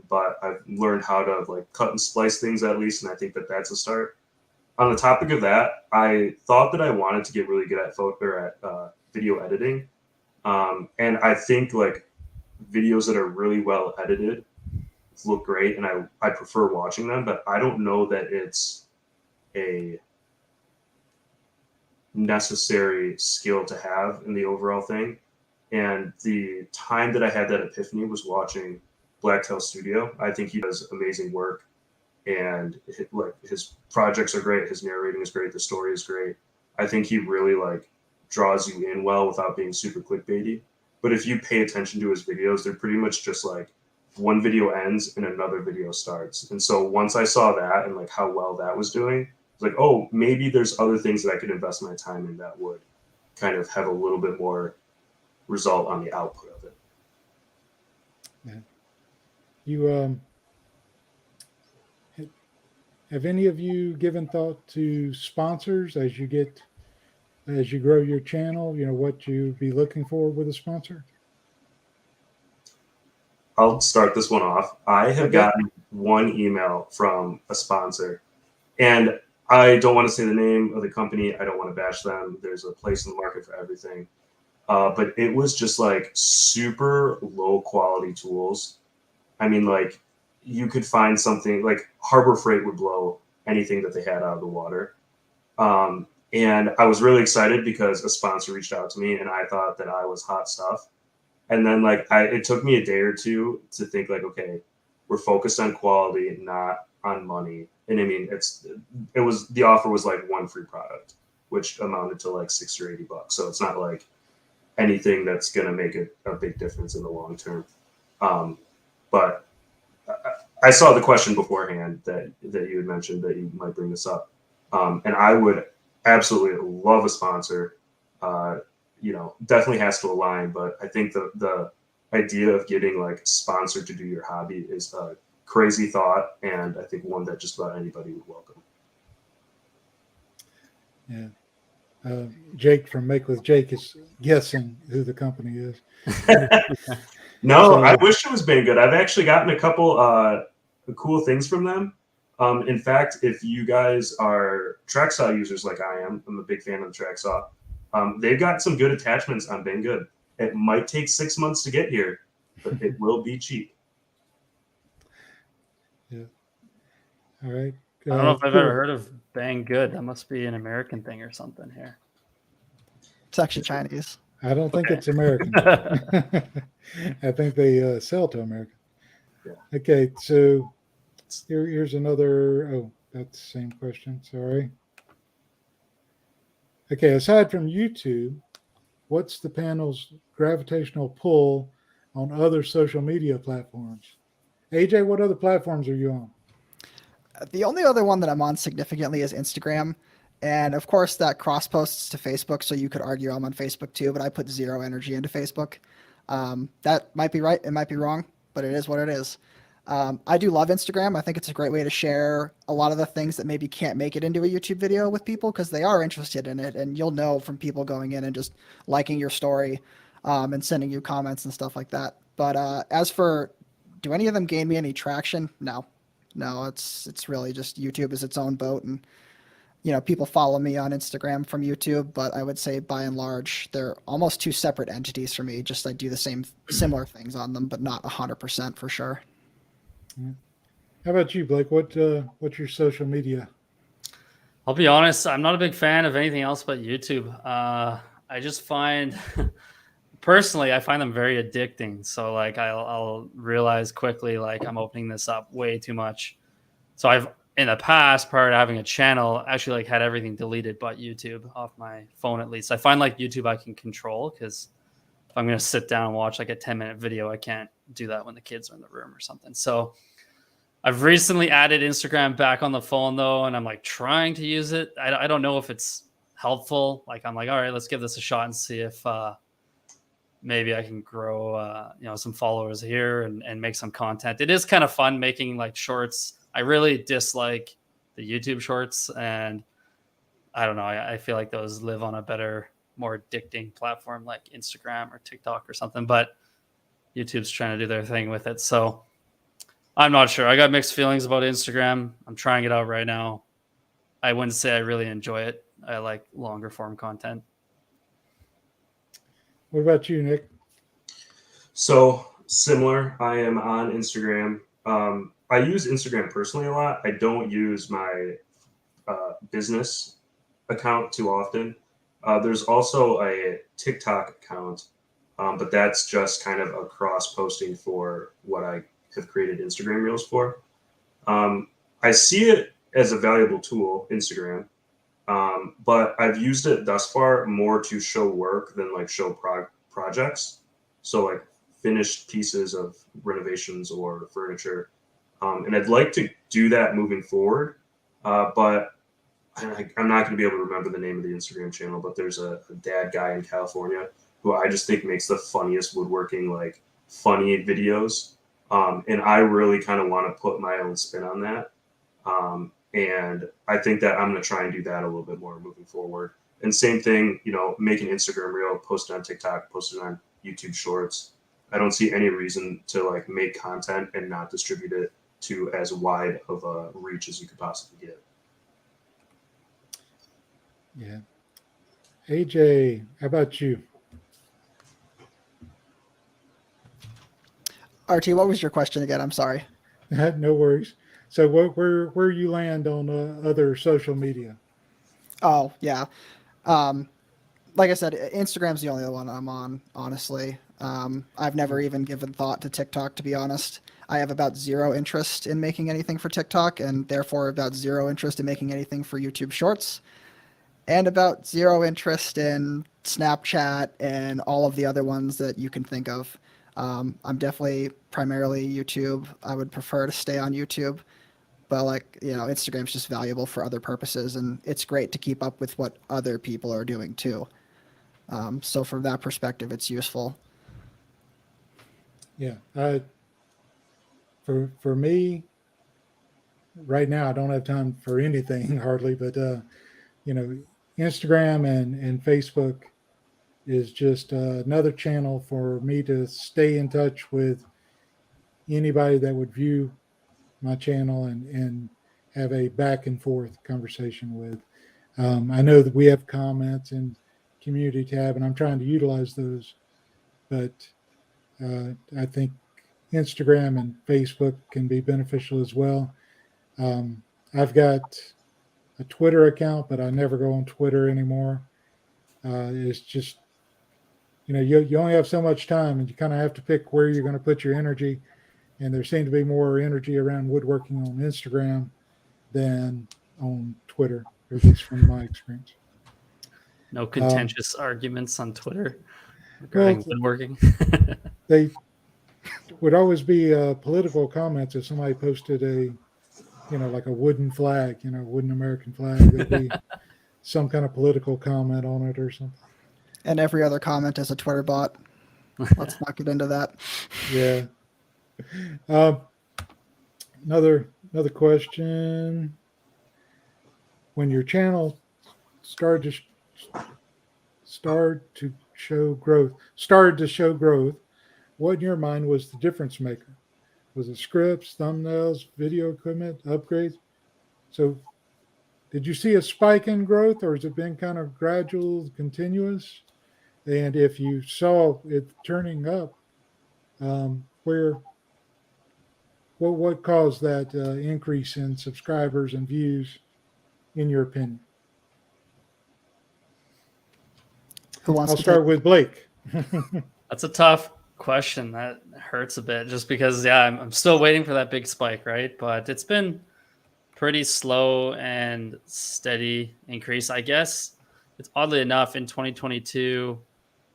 But I've learned how to like cut and splice things at least, and I think that that's a start. On the topic of that, I thought that I wanted to get really good at video editing, and I think like videos that are really well edited look great, and I prefer watching them. But I don't know that it's a necessary skill to have in the overall thing. And the time that I had that epiphany was watching Blacktail Studio. I think he does amazing work, and his projects are great. His narrating is great. The story is great. I think he really like draws you in well without being super clickbaity. But if you pay attention to his videos, they're pretty much just like one video ends and another video starts. And so once I saw that and like how well that was doing, I was like, oh, maybe there's other things that I could invest my time in that would kind of have a little bit more result on the output of it. Yeah. You have any of you given thought to sponsors as you grow your channel? You know what you'd be looking for with a sponsor? I'll start this one off. I have gotten one email from a sponsor, and I don't want to say the name of the company. I don't want to bash them. There's a place in the market for everything. But it was just like super low quality tools. I mean, like you could find something like Harbor Freight would blow anything that they had out of the water. And I was really excited because a sponsor reached out to me and I thought that I was hot stuff. And then like it took me a day or two to think like, okay, we're focused on quality, not on money. And I mean, the offer was like one free product, which amounted to like $60 or $80. So it's not like anything that's going to make a big difference in the long term. But I saw the question beforehand that you had mentioned that you might bring this up. And I would absolutely love a sponsor. You know, definitely has to align, but I think the idea of getting like sponsored to do your hobby is a crazy thought, and I think one that just about anybody would welcome. Yeah. Jake from Make with Jake is guessing who the company is. No, I wish it was Banggood. I've actually gotten a couple cool things from them. In fact, if you guys are Tracksaw users like I am, I'm a big fan of the Tracksaw. They've got some good attachments on Banggood. It might take 6 months to get here, but it will be cheap. Yeah. All right. I don't know if I've ever heard of Banggood. That must be an American thing or something here. It's actually Chinese. I don't think it's American. I think they sell to America. Yeah. Okay, so here's another. Oh, that's the same question. Sorry. Okay, aside from YouTube, what's the panel's gravitational pull on other social media platforms? AJ, what other platforms are you on? The only other one that I'm on significantly is Instagram. And of course, that cross posts to Facebook. So you could argue I'm on Facebook too, but I put zero energy into Facebook. That might be right. It might be wrong, but it is what it is. I do love Instagram. I think it's a great way to share a lot of the things that maybe can't make it into a YouTube video with people because they are interested in it. And you'll know from people going in and just liking your story and sending you comments and stuff like that. But as for, do any of them gain me any traction? No, it's really just YouTube is its own boat. And people follow me on Instagram from YouTube, but I would say by and large, they're almost two separate entities for me. Just I do the similar things on them, but not 100% for sure. Yeah. How about you, Blake? What's your social media? I'll be honest, I'm not a big fan of anything else but YouTube. I just find, personally, I find them very addicting. So like I'll realize quickly like I'm opening this up way too much. So I've in the past, prior to having a channel, actually like had everything deleted but YouTube off my phone at least. I find like YouTube I can control, because if I'm going to sit down and watch like a 10-minute video, I can't do that when the kids are in the room or something. So I've recently added Instagram back on the phone though, and I'm like trying to use it. I don't know if it's helpful. Like I'm like, all right, let's give this a shot and see if maybe I can grow some followers here and make some content. It is kind of fun making like shorts. I really dislike the YouTube shorts, and I don't know. I feel like those live on a better, more addicting platform like Instagram or TikTok or something, but YouTube's trying to do their thing with it. So I'm not sure. I got mixed feelings about Instagram. I'm trying it out right now. I wouldn't say I really enjoy it. I like longer form content. What about you, Nick? So similar. I am on Instagram. I use Instagram personally a lot. I don't use my business account too often. There's also a TikTok account, but that's just kind of a cross posting for what I have created Instagram Reels for. I see it as a valuable tool, Instagram, but I've used it thus far more to show work than like show projects. So like finished pieces of renovations or furniture. And I'd like to do that moving forward, but I'm not going to be able to remember the name of the Instagram channel, but there's a dad guy in California who I just think makes the funniest woodworking, like funny videos. And I really kind of want to put my own spin on that. And I think that I'm going to try and do that a little bit more moving forward. And same thing, make an Instagram reel, post it on TikTok, post it on YouTube Shorts. I don't see any reason to like make content and not distribute it to as wide of a reach as you could possibly get. Yeah. AJ, how about you? RT, what was your question again? I'm sorry. No worries. So where you land on other social media? Oh, yeah. Like I said, Instagram's the only one I'm on, honestly. I've never even given thought to TikTok, to be honest. I have about zero interest in making anything for TikTok, and therefore about zero interest in making anything for YouTube Shorts, and about zero interest in Snapchat and all of the other ones that you can think of. I'm definitely primarily YouTube. I would prefer to stay on YouTube, but Instagram's just valuable for other purposes, and it's great to keep up with what other people are doing too. So from that perspective, it's useful. Yeah. For me, right now, I don't have time for anything hardly, but Instagram and Facebook is just another channel for me to stay in touch with anybody that would view my channel and have a back and forth conversation with. I know that we have comments and community tab, and I'm trying to utilize those, but I think Instagram and Facebook can be beneficial as well. I've got a Twitter account, but I never go on Twitter anymore. It's just, you only have so much time, and you kind of have to pick where you're going to put your energy. And there seemed to be more energy around woodworking on Instagram than on Twitter, at least from my experience. No contentious arguments on Twitter regarding woodworking. They would always be political comments if somebody posted like a wooden flag, wooden American flag. There'd be some kind of political comment on it or something. And every other comment is a Twitter bot. Let's not get into that. Yeah. Another question. When your channel started to show growth, what in your mind was the difference maker? Was it scripts, thumbnails, video equipment, upgrades? So did you see a spike in growth, or has it been kind of gradual, continuous? And if you saw it turning up, what caused that increase in subscribers and views, in your opinion? Who wants I'll to start with Blake. That's a tough question. That hurts a bit just because, yeah, I'm still waiting for that big spike, right? But it's been pretty slow and steady increase. I guess it's oddly enough in 2022,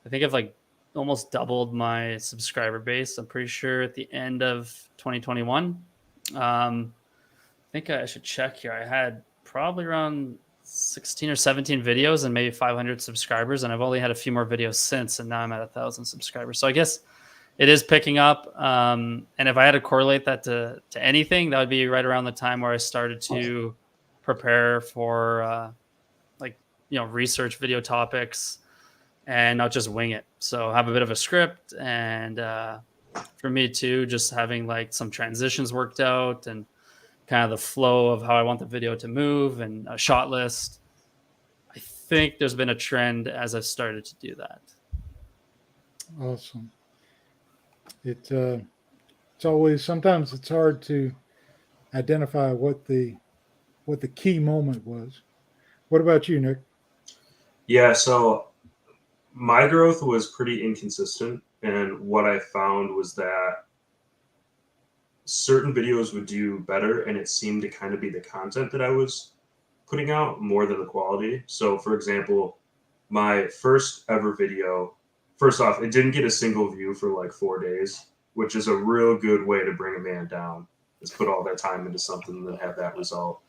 I think I've like almost doubled my subscriber base. I'm pretty sure at the end of 2021. I think I should check here. I had probably around 16 or 17 videos and maybe 500 subscribers, and I've only had a few more videos since, and now I'm at 1,000 subscribers. So I guess it is picking up. And if I had to correlate that to anything, that would be right around the time where I started to prepare for research video topics and not just wing it. So have a bit of a script, and for me too, just having like some transitions worked out and kind of the flow of how I want the video to move and a shot list. I think there's been a trend as I've started to do that. Awesome. It's always, sometimes it's hard to identify what the key moment was. What about you, Nick? Yeah, so my growth was pretty inconsistent, and what I found was that certain videos would do better, and it seemed to kind of be the content that I was putting out more than the quality. So for example, my first ever video, first off, it didn't get a single view for like 4 days, which is a real good way to bring a man down, is put all that time into something and then have that result.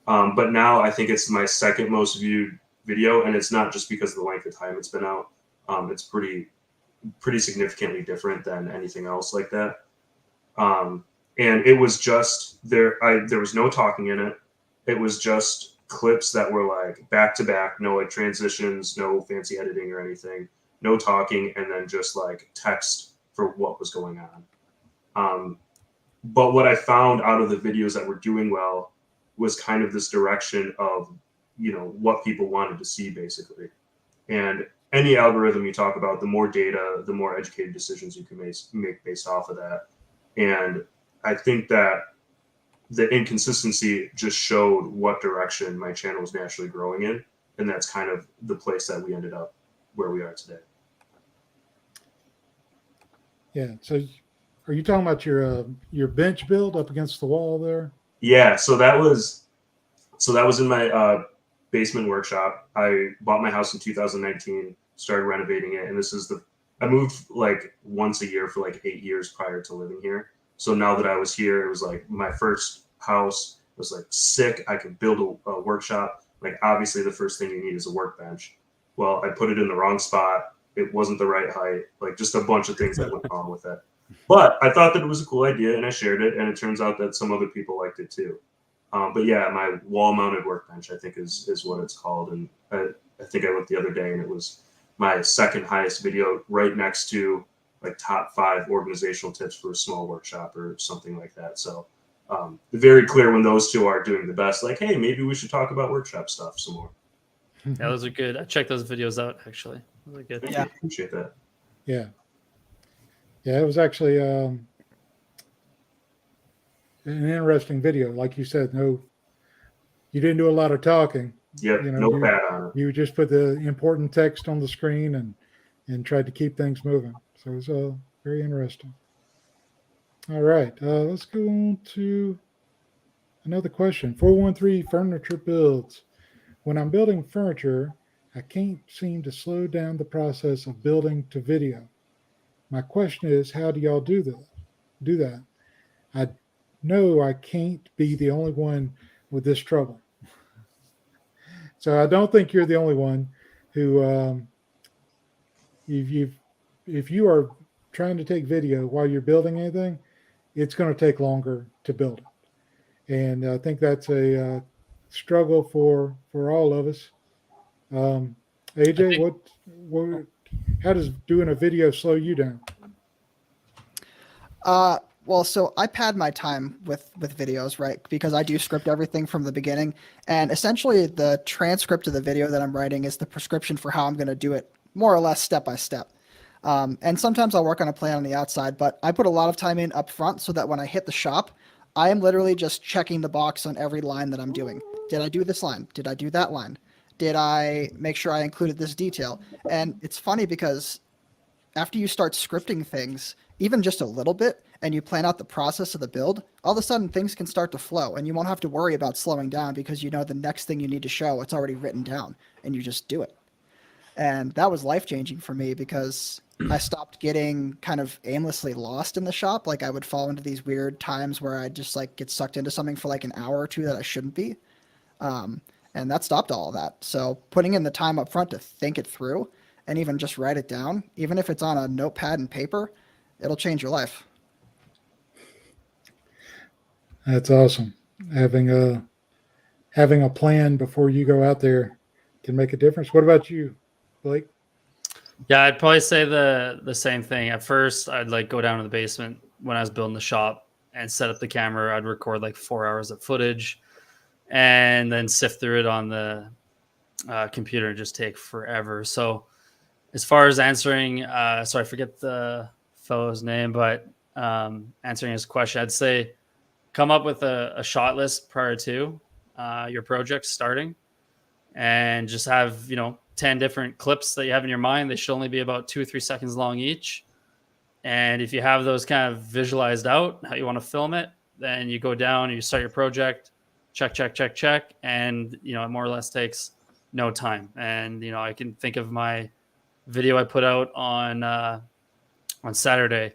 But now I think it's my second most viewed video, and it's not just because of the length of time it's been out. It's pretty significantly different than anything else like that. And it was just there was no talking in it. It was just clips that were like back to back, no like transitions, no fancy editing or anything, no talking, and then just like text for what was going on. But what I found out of the videos that were doing well was kind of this direction of, what people wanted to see basically. And any algorithm you talk about, the more data, the more educated decisions you can make based off of that. And I think that the inconsistency just showed what direction my channel was naturally growing in. And that's kind of the place that we ended up where we are today. Yeah. So are you talking about your bench build up against the wall there? Yeah. So that was in my basement workshop. I bought my house in 2019, started renovating it. And I moved like once a year for like 8 years prior to living here. So now that I was here, it was like my first house. It was like sick. I could build a workshop. Like obviously the first thing you need is a workbench. Well, I put it in the wrong spot. It wasn't the right height. Like just a bunch of things that went wrong with it. But I thought that it was a cool idea, and I shared it. And it turns out that some other people liked it too. But yeah, my wall-mounted workbench, I think is what it's called. And I think I looked the other day, and it was my second highest video, right next to like top 5 organizational tips for a small workshop or something like that. So very clear when those two are doing the best, like, hey, maybe we should talk about workshop stuff some more. Yeah, those are good. I checked those videos out actually. Those are good. Yeah, appreciate that. Yeah. Yeah, it was actually an interesting video. Like you said, you didn't do a lot of talking. Yep, no pad on it. You just put the important text on the screen and tried to keep things moving. So it was very interesting. All right, let's go on to another question. 413 Furniture Builds. When I'm building furniture, I can't seem to slow down the process of building to video. My question is, how do y'all do that? I know I can't be the only one with this trouble. So I don't think you're the only one who, if you are trying to take video while you're building anything, it's going to take longer to build it. And I think that's a struggle for all of us. AJ, how does doing a video slow you down? Well, so I pad my time with videos, right? Because I do script everything from the beginning, and essentially the transcript of the video that I'm writing is the prescription for how I'm going to do it, more or less step by step. And sometimes I'll work on a plan on the outside, but I put a lot of time in up front so that when I hit the shop, I am literally just checking the box on every line that I'm doing. Did I do this line? Did I do that line? Did I make sure I included this detail? And it's funny because after you start scripting things, even just a little bit, and you plan out the process of the build, all of a sudden things can start to flow and you won't have to worry about slowing down because you know the next thing you need to show, it's already written down and you just do it. And that was life-changing for me because I stopped getting kind of aimlessly lost in the shop. Like I would fall into these weird times where I'd just like get sucked into something for like an hour or two that I shouldn't be. And that stopped all of that. So putting in the time up front to think it through and even just write it down, even if it's on a notepad and paper, it'll change your life. That's awesome. Having a plan before you go out there can make a difference. What about you, Blake? Yeah, I'd probably say the same thing. At first, I'd like go down to the basement when I was building the shop and set up the camera. I'd record like 4 hours of footage and then sift through it on the computer and just take forever. So as far as answering, so I forget the fellow's name, but answering his question, I'd say come up with a shot list prior to your project starting and just have, 10 different clips that you have in your mind. They should only be about 2 or 3 seconds long each. And if you have those kind of visualized out, how you want to film it, then you go down and you start your project, check. And, it more or less takes no time. And, I can think of my video I put out on Saturday.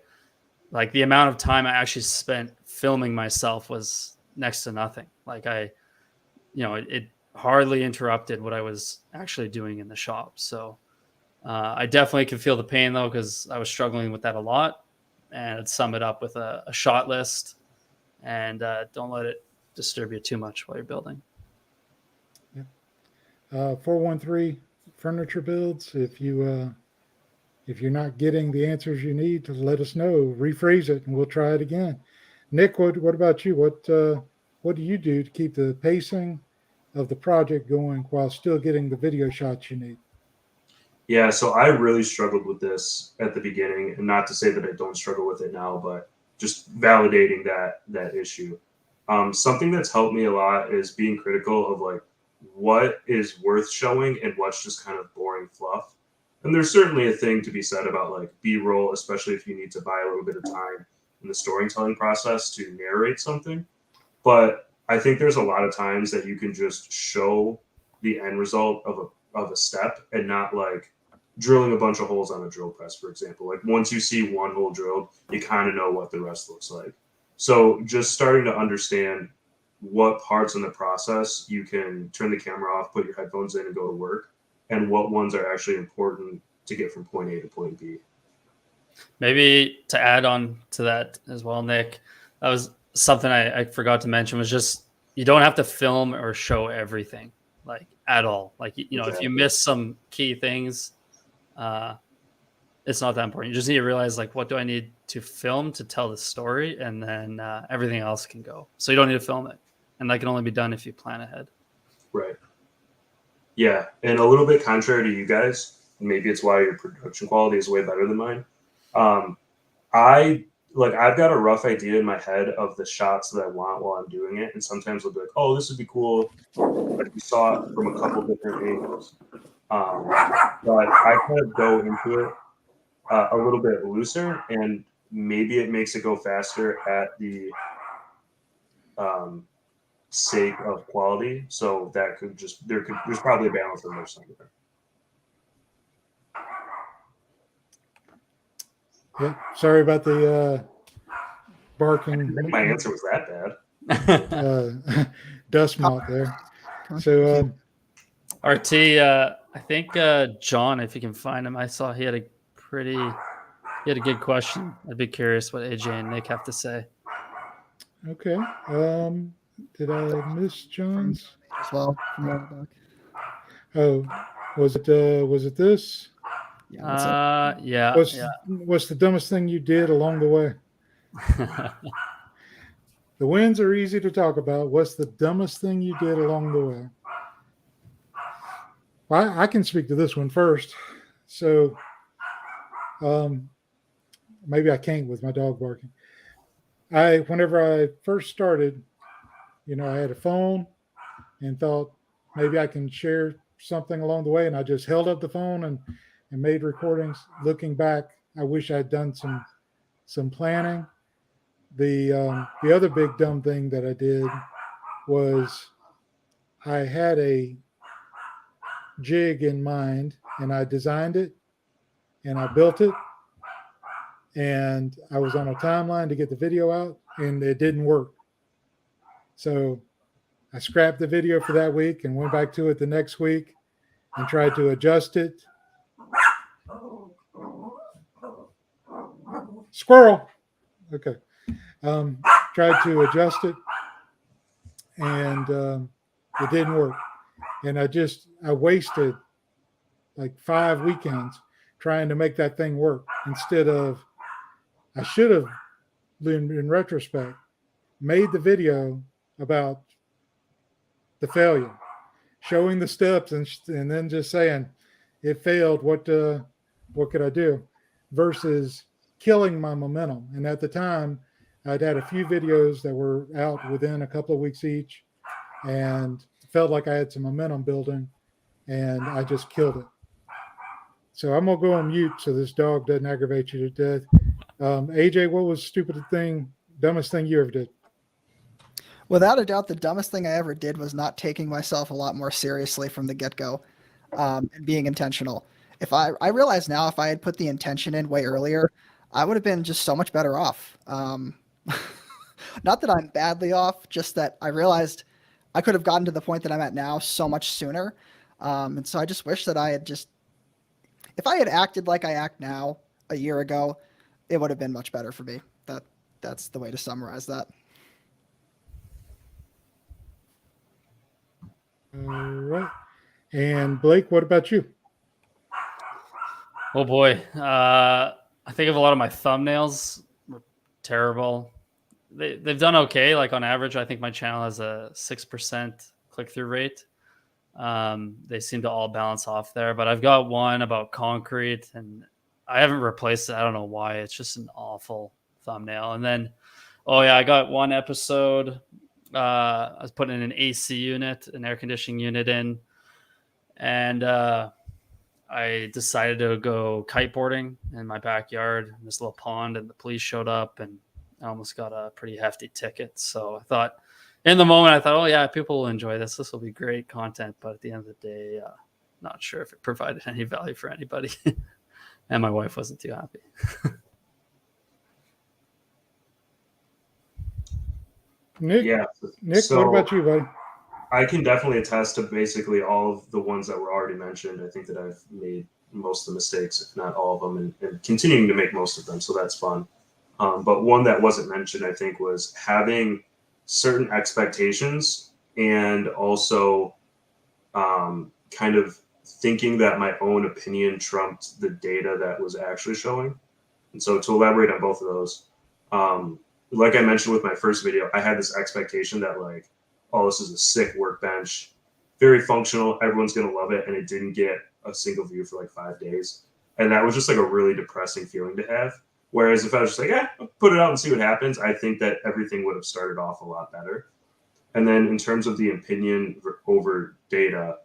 Like the amount of time I actually spent filming myself was next to nothing. Like it hardly interrupted what I was actually doing in the shop. So I definitely can feel the pain though, because I was struggling with that a lot. And I'd sum it up with a shot list and don't let it disturb you too much while you're building. 413 furniture builds. If you're not getting the answers you need, to let us know. Rephrase it, and we'll try it again. Nick, what about you? What do you do to keep the pacing of the project going while still getting the video shots you need? Yeah, so I really struggled with this at the beginning, and not to say that I don't struggle with it now, but just validating that issue. Something that's helped me a lot is being critical of like what is worth showing and what's just kind of boring fluff. And there's certainly a thing to be said about like B-roll, especially if you need to buy a little bit of time in the storytelling process to narrate something. But I think there's a lot of times that you can just show the end result of a step and not like drilling a bunch of holes on a drill press, for example. Like once you see one hole drilled, you kind of know what the rest looks like. So just starting to understand what parts in the process you can turn the camera off, put your headphones in and go to work, and what ones are actually important to get from point A to point B. Maybe to add on to that as well, Nick, that was something I forgot to mention, was just you don't have to film or show everything like at all. Like, exactly. If you miss some key things, it's not that important. You just need to realize like, what do I need to film to tell the story? And then everything else can go. So you don't need to film it. And that can only be done if you plan ahead. Right. Yeah. And a little bit contrary to you guys, maybe it's why your production quality is way better than mine. I've got a rough idea in my head of the shots that I want while I'm doing it. And sometimes I'll be like, oh, this would be cool. Like we saw it from a couple different angles. But I kind of go into it a little bit looser, and maybe it makes it go faster at the sake of quality. So that could just, there's probably a balance in there somewhere. Yeah, sorry about the barking. I didn't think my answer was that bad. Dust mop there. So RT, I think John, if you can find him, I saw he had a good question. I'd be curious what AJ and Nick have to say. Okay. Did I miss John's as well? Oh, was it this? Yeah. What's the dumbest thing you did along the way? The wins are easy to talk about. What's the dumbest thing you did along the way? Well, I can speak to this one first. So maybe I can't with my dog barking. Whenever I first started, I had a phone and thought maybe I can share something along the way. And I just held up the phone and made recordings. Looking back, I wish I'd done some planning. The other big dumb thing that I did was I had a jig in mind and I designed it and I built it and I was on a timeline to get the video out and it didn't work. So I scrapped the video for that week and went back to it the next week and tried to adjust it. Squirrel. Okay. Tried to adjust it and it didn't work. And I wasted like 5 weekends trying to make that thing work instead of, I should have, in retrospect, made the video about the failure, showing the steps and then just saying it failed. What could I do? Versus killing my momentum. And at the time, I'd had a few videos that were out within a couple of weeks each and felt like I had some momentum building and I just killed it. So I'm going to go on mute so this dog doesn't aggravate you to death. AJ, what was dumbest thing you ever did? Without a doubt, the dumbest thing I ever did was not taking myself a lot more seriously from the get-go and being intentional. If I realize now, if I had put the intention in way earlier, I would have been just so much better off. Not that I'm badly off, just that I realized I could have gotten to the point that I'm at now so much sooner. And so I just wish that if I had acted like I act now a year ago, it would have been much better for me. That's the way to summarize that. All right. And Blake, what about you? Oh boy. I think of a lot of my thumbnails were terrible. They've done okay. Like on average, I think my channel has a 6% click-through rate. They seem to all balance off there, but I've got one about concrete and I haven't replaced it. I don't know why. It's just an awful thumbnail. And then, I got one episode. I was putting in an AC unit, an air conditioning unit in, and I decided to go kiteboarding in my backyard in this little pond, and the police showed up and I almost got a pretty hefty ticket. So I thought, in the moment, oh yeah, people will enjoy this. This will be great content. But at the end of the day, not sure if it provided any value for anybody. And my wife wasn't too happy. Nick, Yeah. Nick, So what about you, buddy? I can definitely attest to basically all of the ones that were already mentioned. I think that I've made most of the mistakes, if not all of them, and continuing to make most of them. So that's fun. But one that wasn't mentioned, I think, was having certain expectations and also kind of thinking that my own opinion trumped the data that was actually showing. And so to elaborate on both of those, like I mentioned with my first video, I had this expectation that like, oh, this is a sick workbench, very functional, everyone's going to love it. And it didn't get a single view for like 5 days. And that was just like a really depressing feeling to have. Whereas if I was just like, I'll put it out and see what happens, I think that everything would have started off a lot better. And then in terms of the opinion over data,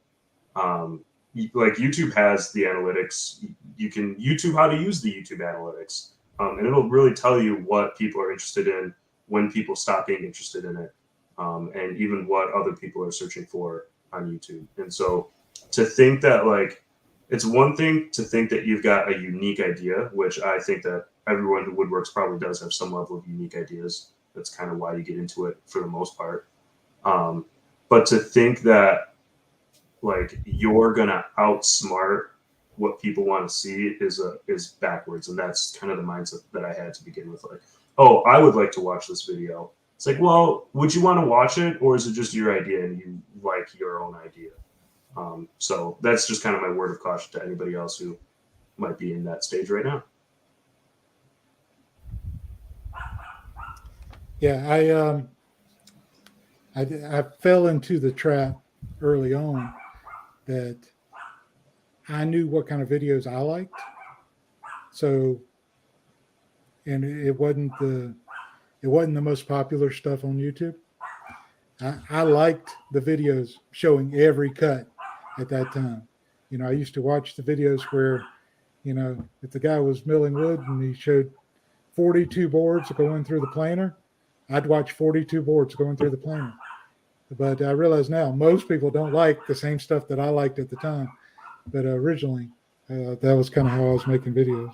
like YouTube has the analytics. You can YouTube how to use the YouTube analytics. And it'll really tell you what people are interested in, when people stop being interested in it, and even what other people are searching for on YouTube. And so to think that like, it's one thing to think that you've got a unique idea, which I think that everyone who woodworks probably does have some level of unique ideas. That's kind of why you get into it for the most part. But to think that like you're gonna outsmart what people want to see is backwards, and that's kind of the mindset that I had to begin with. Like, oh, I would like to watch this video. It's like, well, would you want to watch it, or is it just your idea and you like your own idea? So that's just kind of my word of caution to anybody else who might be in that stage right now. Yeah, I fell into the trap early on that I knew what kind of videos I liked. So, and it wasn't the most popular stuff on YouTube. I liked the videos showing every cut at that time. You know, I used to watch the videos where, you know, if the guy was milling wood and he showed 42 boards going through the planer, I'd watch 42 boards going through the planer. But I realize now most people don't like the same stuff that I liked at the time. But originally, that was kind of how I was making videos.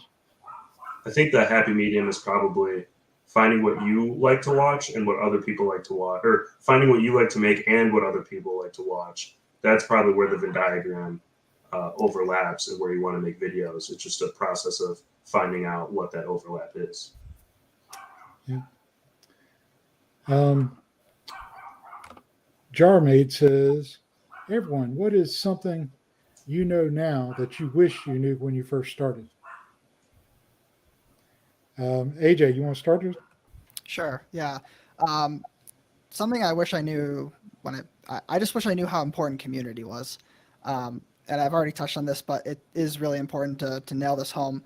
I think the happy medium is probably finding what you like to watch and what other people like to watch, or finding what you like to make and what other people like to watch. That's probably where the Venn diagram overlaps and where you want to make videos. It's just a process of finding out what that overlap is. Yeah. Jarmaid says, everyone, what is something you know now that you wish you knew when you first started? AJ, you want to start? Sure. Yeah. Something I wish I knew when I just wish I knew how important community was. And I've already touched on this, but it is really important to nail this home.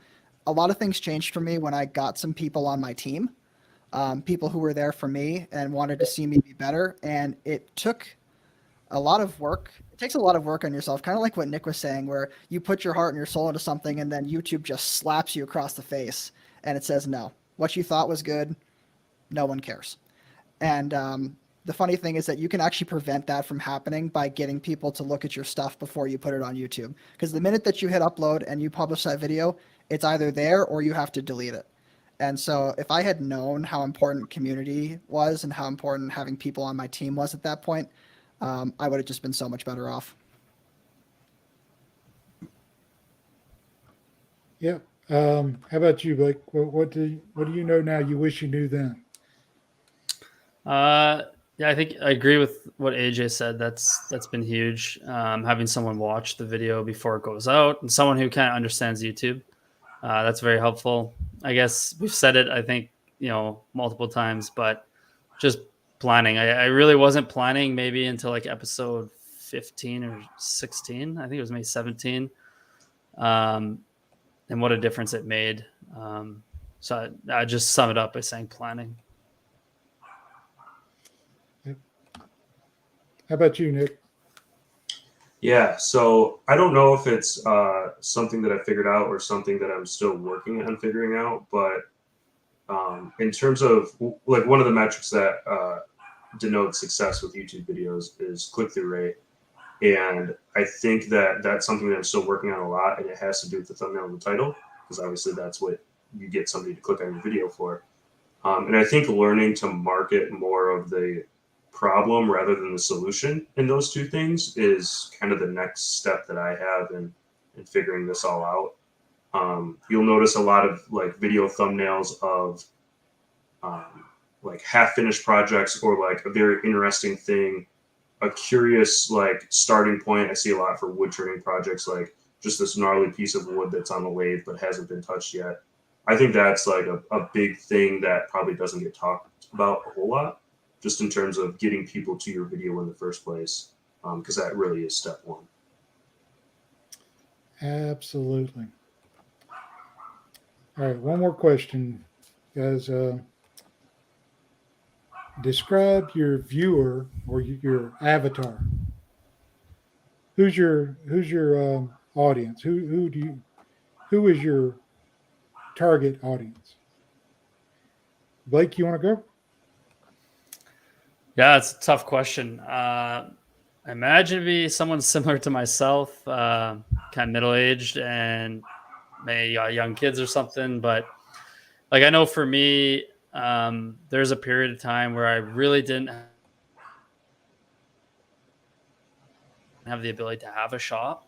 A lot of things changed for me when I got some people on my team, people who were there for me and wanted to see me be better. And it took a lot of work. It takes a lot of work on yourself, kind of like what Nick was saying, where you put your heart and your soul into something and then YouTube just slaps you across the face and it says, no, what you thought was good, no one cares. And the funny thing is that you can actually prevent that from happening by getting people to look at your stuff before you put it on YouTube. Because the minute that you hit upload and you publish that video, it's either there or you have to delete it. And so if I had known how important community was and how important having people on my team was at that point, I would have just been so much better off. Yeah. How about you, Blake? What do you know now you wish you knew then? Yeah, I think I agree with what AJ said. That's been huge. Having someone watch the video before it goes out and someone who kind of understands YouTube, that's very helpful. I guess we've said it, I think, multiple times, but just planning. I really wasn't planning maybe until like episode 15 or 16. I think it was maybe 17. And what a difference it made. So I just sum it up by saying planning. How about you, Nick? Yeah, so I don't know if it's something that I figured out or something that I'm still working on figuring out, but in terms of like one of the metrics that denotes success with YouTube videos is click-through rate. And I think that that's something that I'm still working on a lot, and it has to do with the thumbnail and the title, because obviously that's what you get somebody to click on your video for. And I think learning to market more of the problem rather than the solution in those two things is kind of the next step that I have in figuring this all out. You'll notice a lot of like video thumbnails of like half-finished projects or like a very interesting thing, a curious like starting point. I see a lot for wood turning projects, like just this gnarly piece of wood that's on the lathe but hasn't been touched yet. I think that's like a big thing that probably doesn't get talked about a whole lot, just in terms of getting people to your video in the first place, because that really is step one. Absolutely. All right, one more question, guys. Describe your viewer or your avatar. Who's your audience? Who is your target audience? Blake, you want to go? Yeah, it's a tough question. I imagine to be someone similar to myself, kind of middle-aged and maybe young kids or something. But like I know for me, there's a period of time where I really didn't have the ability to have a shop.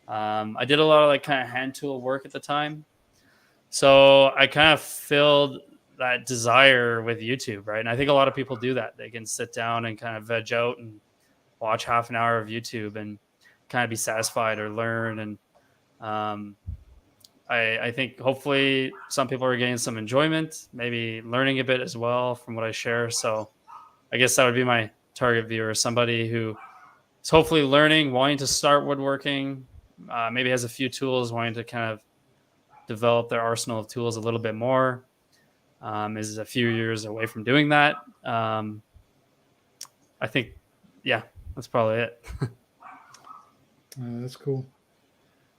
I did a lot of like kind of hand tool work at the time. So I kind of filled that desire with YouTube, right? And I think a lot of people do that. They can sit down and kind of veg out and watch half an hour of YouTube and kind of be satisfied or learn. And I think hopefully some people are getting some enjoyment, maybe learning a bit as well from what I share. So I guess that would be my target viewer, somebody who is hopefully learning, wanting to start woodworking, maybe has a few tools, wanting to kind of develop their arsenal of tools a little bit more, is a few years away from doing that. I think, yeah, that's probably it. That's cool.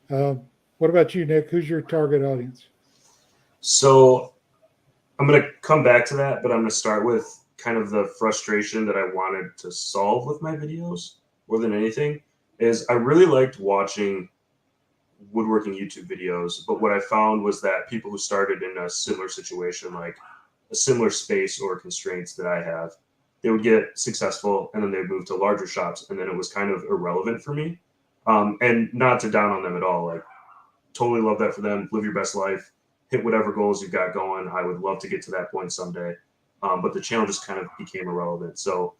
What about you, Nick? Who's your target audience? So I'm going to come back to that, but I'm going to start with kind of the frustration that I wanted to solve with my videos more than anything is I really liked watching woodworking YouTube videos, but what I found was that people who started in a similar situation, like a similar space or constraints that I have, they would get successful and then they'd move to larger shops, and then it was kind of irrelevant for me. And not to down on them at all, like totally love that for them. Live your best life, hit whatever goals you've got going. I would love to get to that point someday. But the channel just kind of became irrelevant. So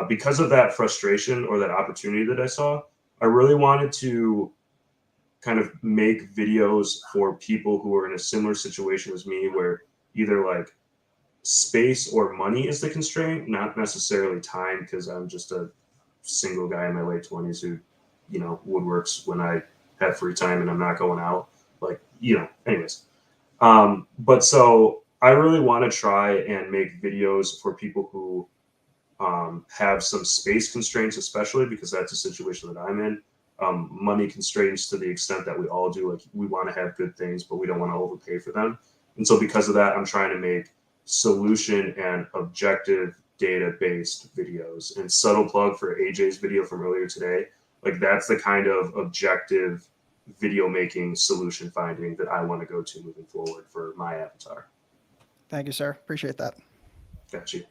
because of that frustration or that opportunity that I saw, I really wanted to kind of make videos for people who are in a similar situation as me, where either like space or money is the constraint, not necessarily time, because I'm just a single guy in my late 20s who, you know, woodworks when I have free time and I'm not going out. Like, you know, anyways. But so I really want to try and make videos for people who have some space constraints, especially because that's a situation that I'm in. Money constraints to the extent that we all do. Like, we want to have good things, but we don't want to overpay for them. And so because of that, I'm trying to make solution and objective data-based videos. And subtle plug for AJ's video from earlier today. Like, that's the kind of objective video making solution finding that I want to go to moving forward for my avatar. Thank you, sir. Appreciate that. Got you.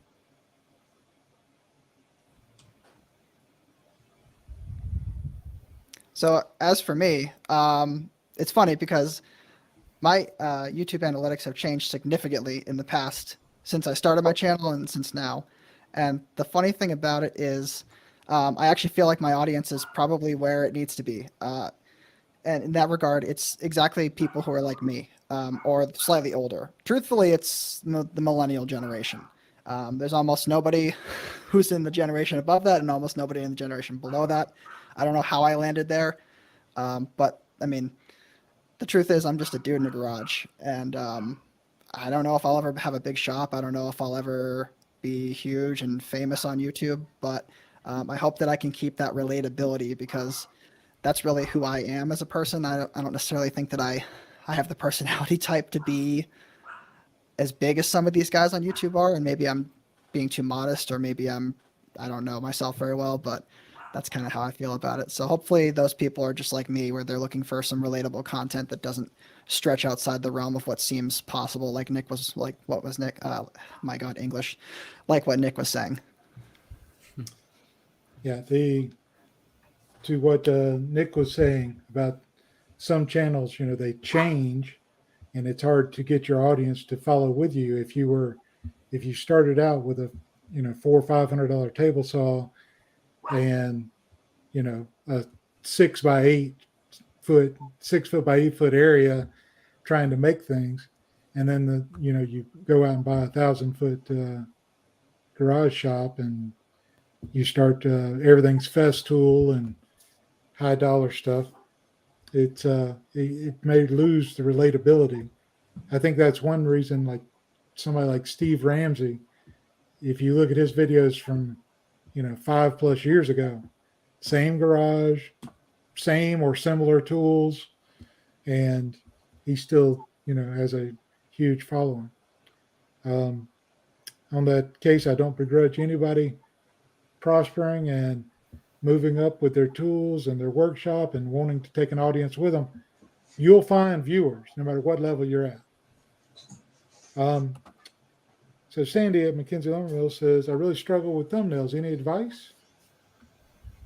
So as for me, it's funny because my YouTube analytics have changed significantly in the past since I started my channel and since now. And the funny thing about it is I actually feel like my audience is probably where it needs to be. And in that regard, it's exactly people who are like me or slightly older. Truthfully, it's the millennial generation. There's almost nobody who's in the generation above that and almost nobody in the generation below that. I don't know how I landed there, but I mean, the truth is I'm just a dude in a garage, and I don't know if I'll ever have a big shop. I don't know if I'll ever be huge and famous on YouTube, but I hope that I can keep that relatability, because that's really who I am as a person. I don't necessarily think that I have the personality type to be as big as some of these guys on YouTube are, and maybe I'm being too modest, or maybe I don't know myself very well, but that's kind of how I feel about it. So hopefully those people are just like me, where they're looking for some relatable content that doesn't stretch outside the realm of what seems possible. Like Nick was like, what was Nick? My God, English. Like what Nick was saying. Yeah. To what Nick was saying about some channels, you know, they change and it's hard to get your audience to follow with you. If you started out with a, you know, $400 or $500 table saw and, you know, a 6 by 8 foot by 8 foot area trying to make things, and then you go out and buy 1,000-foot garage shop and you start everything's Festool and high dollar stuff, it may lose the relatability. I think that's one reason, like somebody like Steve Ramsey, if you look at his videos from 5+ years ago, same garage, same or similar tools, and he still has a huge following. On that case, I don't begrudge anybody prospering and moving up with their tools and their workshop and wanting to take an audience with them. You'll find viewers no matter what level you're at. So Sandy at McKinsey Lumber Mill says, I really struggle with thumbnails. Any advice?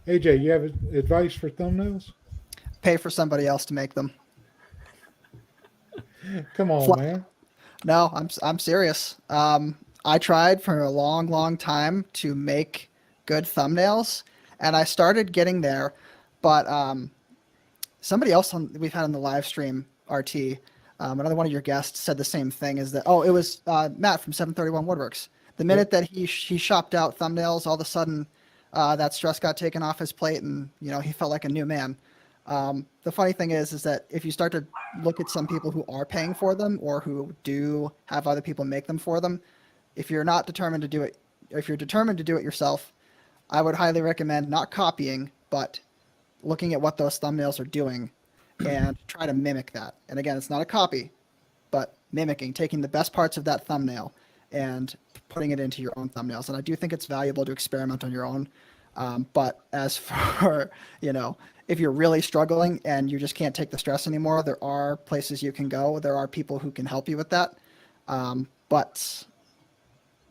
AJ, you have advice for thumbnails? Pay for somebody else to make them. Come on, man. No, I'm serious. I tried for a long time to make good thumbnails, and I started getting there, but somebody else we've had on the live stream RT, another one of your guests said the same thing. Is that it was Matt from 731 Woodworks. The minute that he shopped out thumbnails, all of a sudden that stress got taken off his plate, and he felt like a new man. The funny thing is that if you start to look at some people who are paying for them or who do have other people make them for them, if you're not determined to do it, if you're determined to do it yourself, I would highly recommend not copying, but looking at what those thumbnails are doing and try to mimic that. And again, it's not a copy, but mimicking, taking the best parts of that thumbnail and putting it into your own thumbnails. And I do think it's valuable to experiment on your own. But as for, if you're really struggling and you just can't take the stress anymore, there are places you can go. There are people who can help you with that. But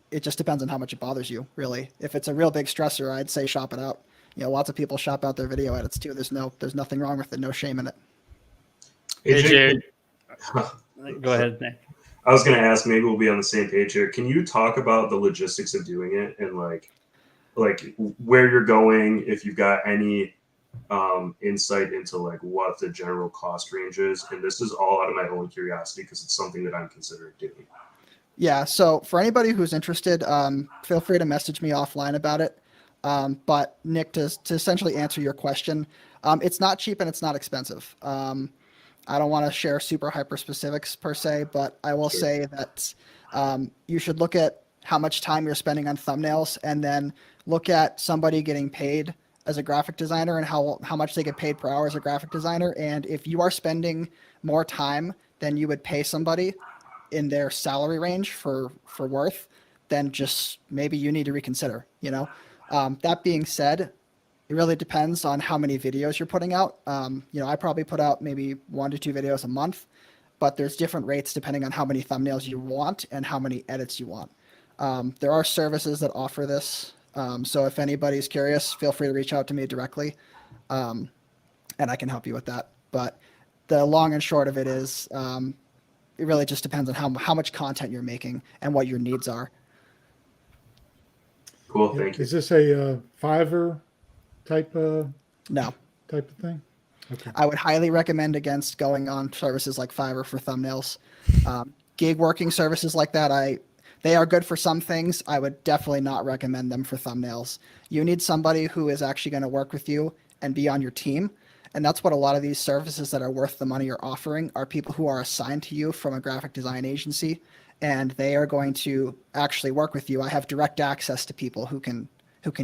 it just depends on how much it bothers you, really. If it's a real big stressor, I'd say shop it out. Lots of people shop out their video edits too. There's nothing wrong with it. No shame in it. Hey, Jared. Go ahead, Nick. I was going to ask, maybe we'll be on the same page here. Can you talk about the logistics of doing it and like where you're going, if you've got any insight into like what the general cost range is? And this is all out of my own curiosity because it's something that I'm considering doing. Yeah. So for anybody who's interested, feel free to message me offline about it. But Nick, to essentially answer your question, it's not cheap and it's not expensive. I don't want to share super hyper specifics per se, but I will say that you should look at how much time you're spending on thumbnails and then look at somebody getting paid as a graphic designer and how much they get paid per hour as a graphic designer. And if you are spending more time than you would pay somebody in their salary range for worth, then just maybe you need to reconsider, That being said, it really depends on how many videos you're putting out. I probably put out maybe 1 to 2 videos a month, but there's different rates depending on how many thumbnails you want and how many edits you want. There are services that offer this. So if anybody's curious, feel free to reach out to me directly, and I can help you with that. But the long and short of it is, it really just depends on how much content you're making and what your needs are. Cool, thank you. Is this a Fiverr type No type of thing? Okay. I would highly recommend against going on services like Fiverr for thumbnails. Gig working services like that, they are good for some things. I would definitely not recommend them for thumbnails. You need somebody who is actually going to work with you and be on your team. And that's what a lot of these services that are worth the money are offering, are people who are assigned to you from a graphic design agency, and they are going to actually work with you. I have direct access to people who can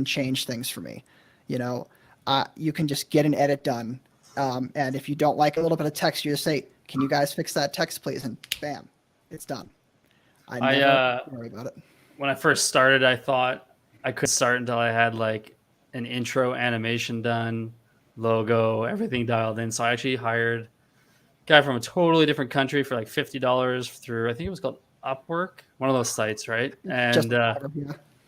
change things for me. You can just get an edit done. And if you don't like a little bit of text, you just say, "Can you guys fix that text, please?" And bam, it's done. I never worry about it. When I first started, I thought I couldn't start until I had like an intro animation done, logo, everything dialed in. So I actually hired a guy from a totally different country for like $50 through, I think it was called Upwork, one of those sites, right? And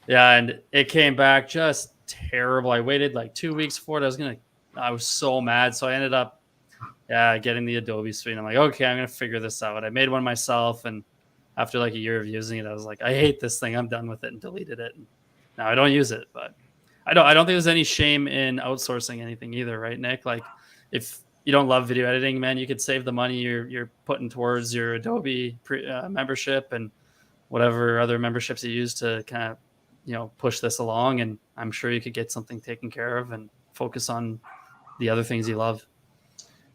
and it came back just terrible. I waited like 2 weeks for it. I was so mad. So I ended up getting the Adobe suite. I'm like, okay, I'm gonna figure this out. I made one myself, and after like a year of using it, I was like, I hate this thing. I'm done with it, and deleted it. Now I don't use it, but I don't think there's any shame in outsourcing anything either, right, Nick? Like, if you don't love video editing, man, you could save the money you're putting towards your Adobe membership and whatever other memberships you use to kind of push this along, and I'm sure you could get something taken care of and focus on the other things you love.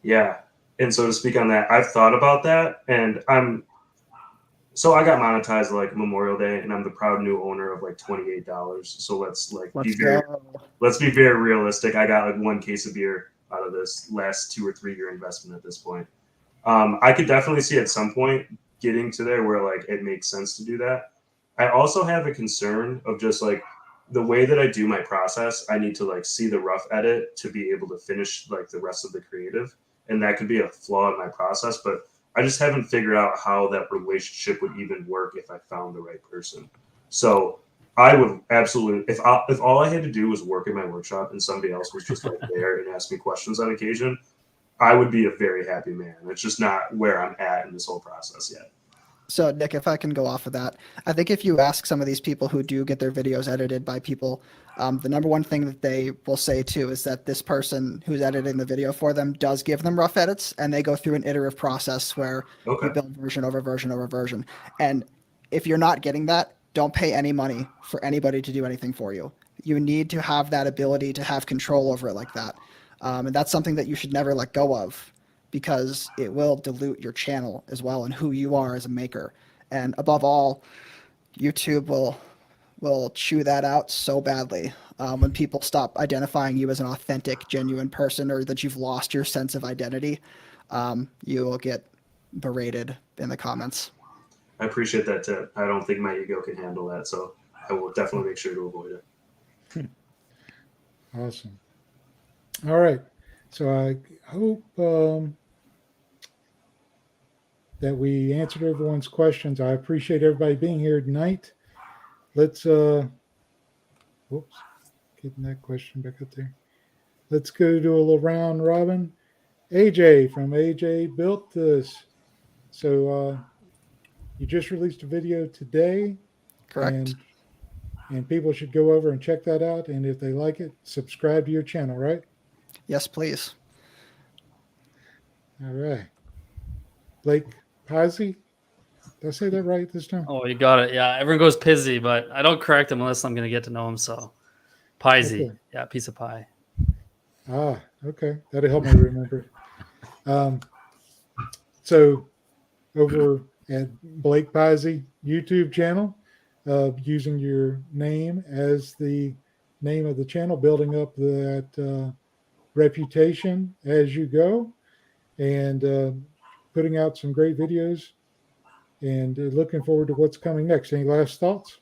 Yeah. And so to speak on that, I've thought about that, and I got monetized like Memorial Day, and I'm the proud new owner of like $28. So let's be very realistic. I got like 1 case of beer out of this last 2 or 3 year investment at this point. I could definitely see at some point getting to there where like it makes sense to do that. I also have a concern of just like the way that I do my process. I need to like see the rough edit to be able to finish like the rest of the creative. And that could be a flaw in my process, but I just haven't figured out how that relationship would even work if I found the right person. So I would absolutely, if all I had to do was work in my workshop and somebody else was just like there and ask me questions on occasion, I would be a very happy man. It's just not where I'm at in this whole process yet. So, Nick, if I can go off of that, I think if you ask some of these people who do get their videos edited by people, the number one thing that they will say too is that this person who's editing the video for them does give them rough edits, and they go through an iterative process where you build version over version over version. And if you're not getting that, don't pay any money for anybody to do anything for you. You need to have that ability to have control over it like that. And that's something that you should never let go of, because it will dilute your channel as well and who you are as a maker. And above all, YouTube will chew that out so badly when people stop identifying you as an authentic, genuine person, or that you've lost your sense of identity. You will get berated in the comments. I appreciate that tip. I don't think my ego can handle that, so I will definitely make sure to avoid it. Awesome. All right. So I hope that we answered everyone's questions. I appreciate everybody being here tonight. Let's getting that question back up there. Let's go to a little round robin. AJ from AJ Built This. So you just released a video today. Correct. And people should go over and check that out. And if they like it, subscribe to your channel, right? Yes, please. All right. Blake Pizzey. Did I say that right this time? Oh, you got it. Yeah, everyone goes Pizzey, but I don't correct him unless I'm going to get to know him. So, Pizzey. Okay. Yeah, piece of pie. Ah, okay. That'll help me remember. So, over at Blake Pizzey YouTube channel, using your name as the name of the channel, building up that reputation as you go, and putting out some great videos, and looking forward to what's coming next. Any last thoughts?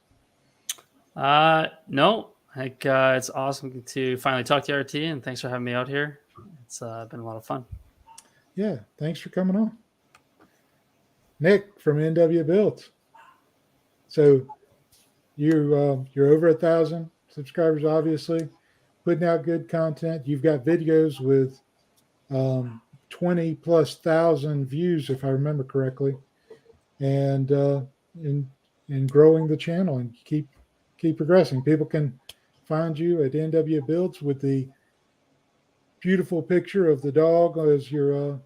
No. It's awesome to finally talk to RT, and thanks for having me out here. It's been a lot of fun. Yeah, thanks for coming on. Nick from NW Builds. So you're over 1,000 subscribers, obviously, putting out good content. You've got videos with 20,000+ views, if I remember correctly, and growing the channel, and keep progressing. People can find you at NW Builds with the beautiful picture of the dog as your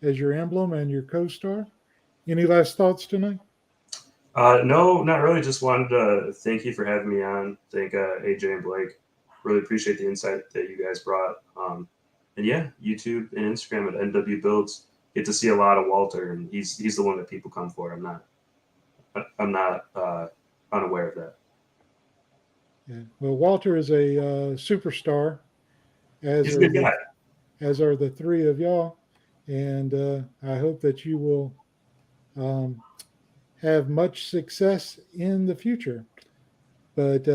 emblem and your co-star. Any last thoughts tonight? No, not really. Just wanted to thank you for having me on. Thank AJ and Blake. Really appreciate the insight that you guys brought. And yeah, YouTube and Instagram at NW Builds. Get to see a lot of Walter, and he's the one that people come for. I'm not unaware of that. Yeah. Well, Walter is a superstar, He's a good guy. as are the three of y'all, and I hope that you will have much success in the future. But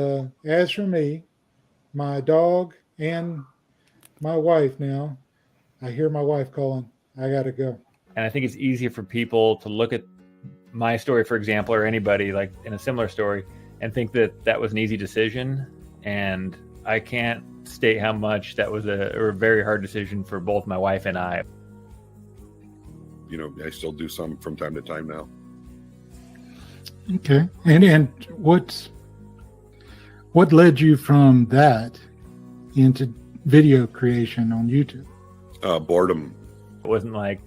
as for me, my dog and my wife now, I hear my wife calling. I got to go. And I think it's easier for people to look at my story, for example, or anybody like in a similar story, and think that that was an easy decision. And I can't state how much that was a very hard decision for both my wife and I. You know, I still do some from time to time now. Okay. And what led you from that into video creation on YouTube? Boredom. It wasn't like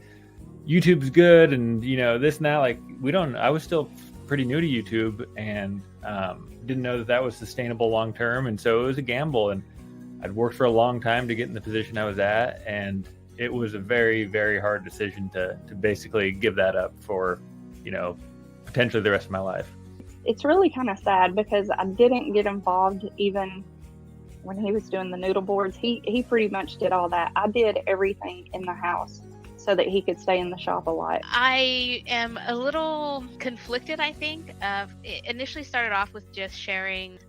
YouTube's good and this and that. Like I was still pretty new to YouTube and didn't know that was sustainable long term, and so it was a gamble. And I'd worked for a long time to get in the position I was at, and it was a very, very hard decision to basically give that up for potentially the rest of my life. It's really kind of sad because I didn't get involved even when he was doing the noodle boards. He pretty much did all that. I did everything in the house so that he could stay in the shop a lot. I am a little conflicted, I think. It initially started off with just sharing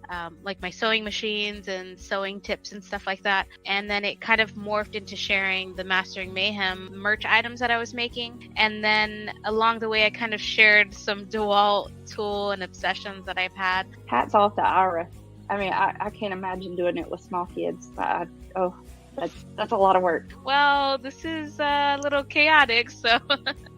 like my sewing machines and sewing tips and stuff like that. And then it kind of morphed into sharing the Mastering Mayhem merch items that I was making. And then along the way, I kind of shared some DeWalt tool and obsessions that I've had. Hats off to Ira. I mean, I can't imagine doing it with small kids. That's a lot of work. Well, this is a little chaotic, so.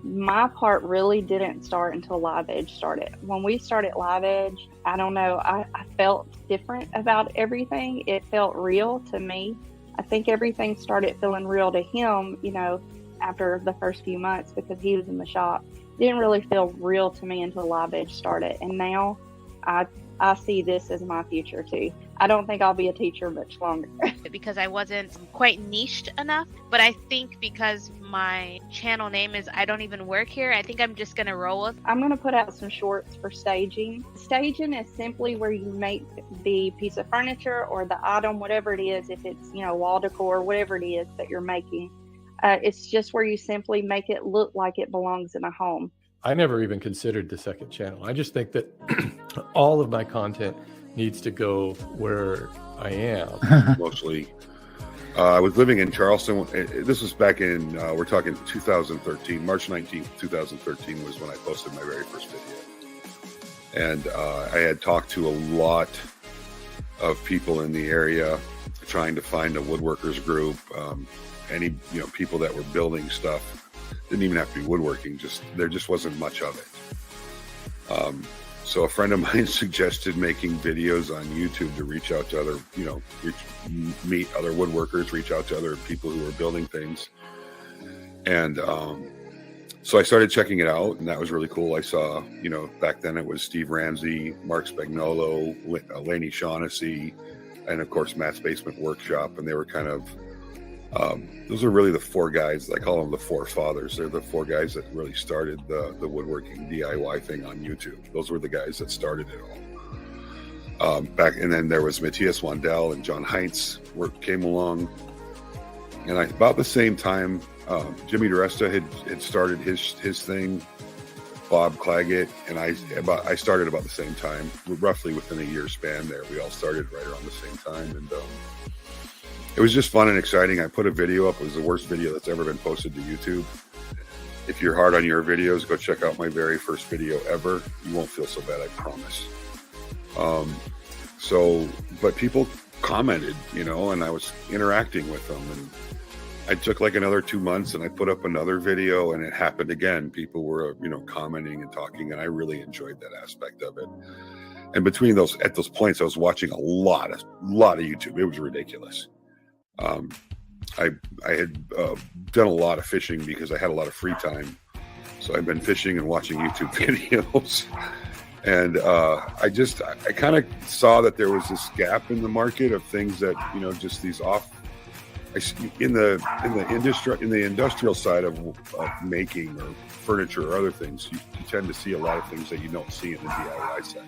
My part really didn't start until Live Edge started. When we started Live Edge, I don't know, I felt different about everything. It felt real to me. I think everything started feeling real to him, you know, after the first few months because he was in the shop. It didn't really feel real to me until Live Edge started. And now I see this as my future too. I don't think I'll be a teacher much longer. Because I wasn't quite niched enough, but I think because my channel name is I Don't Even Work Here, I think I'm just going to roll with. I'm going to put out some shorts for staging. Staging is simply where you make the piece of furniture or the item, whatever it is, if it's, you know, wall decor, whatever it is that you're making. It's just where you simply make it look like it belongs in a home. I never even considered the second channel. I just think that all of my content needs to go where I am. Mostly. I was living in Charleston. This was back in, we're talking 2013, March 19th, 2013 was when I posted my very first video. And I had talked to a lot of people in the area trying to find a woodworkers group, people that were building stuff. Didn't even have to be woodworking, there just wasn't much of it. So a friend of mine suggested making videos on YouTube to reach out to other, meet other woodworkers, reach out to other people who were building things. And so I started checking it out, and that was really cool. I saw, back then it was Steve Ramsey, Mark Spagnolo, Laney Shaughnessy, and of course Matt's Basement Workshop, and they were kind of those are really the four guys. I call them the four fathers. They're the four guys that really started the woodworking DIY thing on YouTube. Those were the guys that started it all. And then there was Matthias Wandel and John Heinz came along. And about the same time, Jimmy DeResta had started his thing, Bob Claggett, and I started about the same time, roughly within a year span there. We all started right around the same time. And it was just fun and exciting. I put a video up. It was the worst video that's ever been posted to YouTube. If you're hard on your videos, go check out my very first video ever. You won't feel so bad, I promise. But people commented, and I was interacting with them. And I took like another 2 months and I put up another video, and it happened again. People were, commenting and talking, and I really enjoyed that aspect of it. And between at those points, I was watching a lot of YouTube. It was ridiculous. I had done a lot of fishing because I had a lot of free time. So I've been fishing and watching YouTube videos. And I kind of saw that there was this gap in the market of things that, just these in the industrial side of making or furniture or other things, you tend to see a lot of things that you don't see in the DIY side.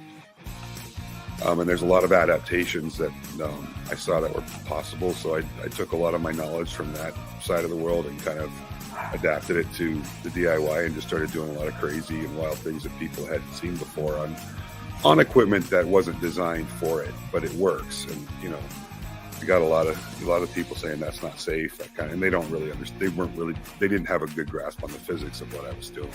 And there's a lot of adaptations that I saw that were possible. So I took a lot of my knowledge from that side of the world and kind of adapted it to the DIY and just started doing a lot of crazy and wild things that people hadn't seen before on equipment that wasn't designed for it, but it works. And I got a lot of people saying that's not safe, and they don't really understand. They didn't have a good grasp on the physics of what I was doing.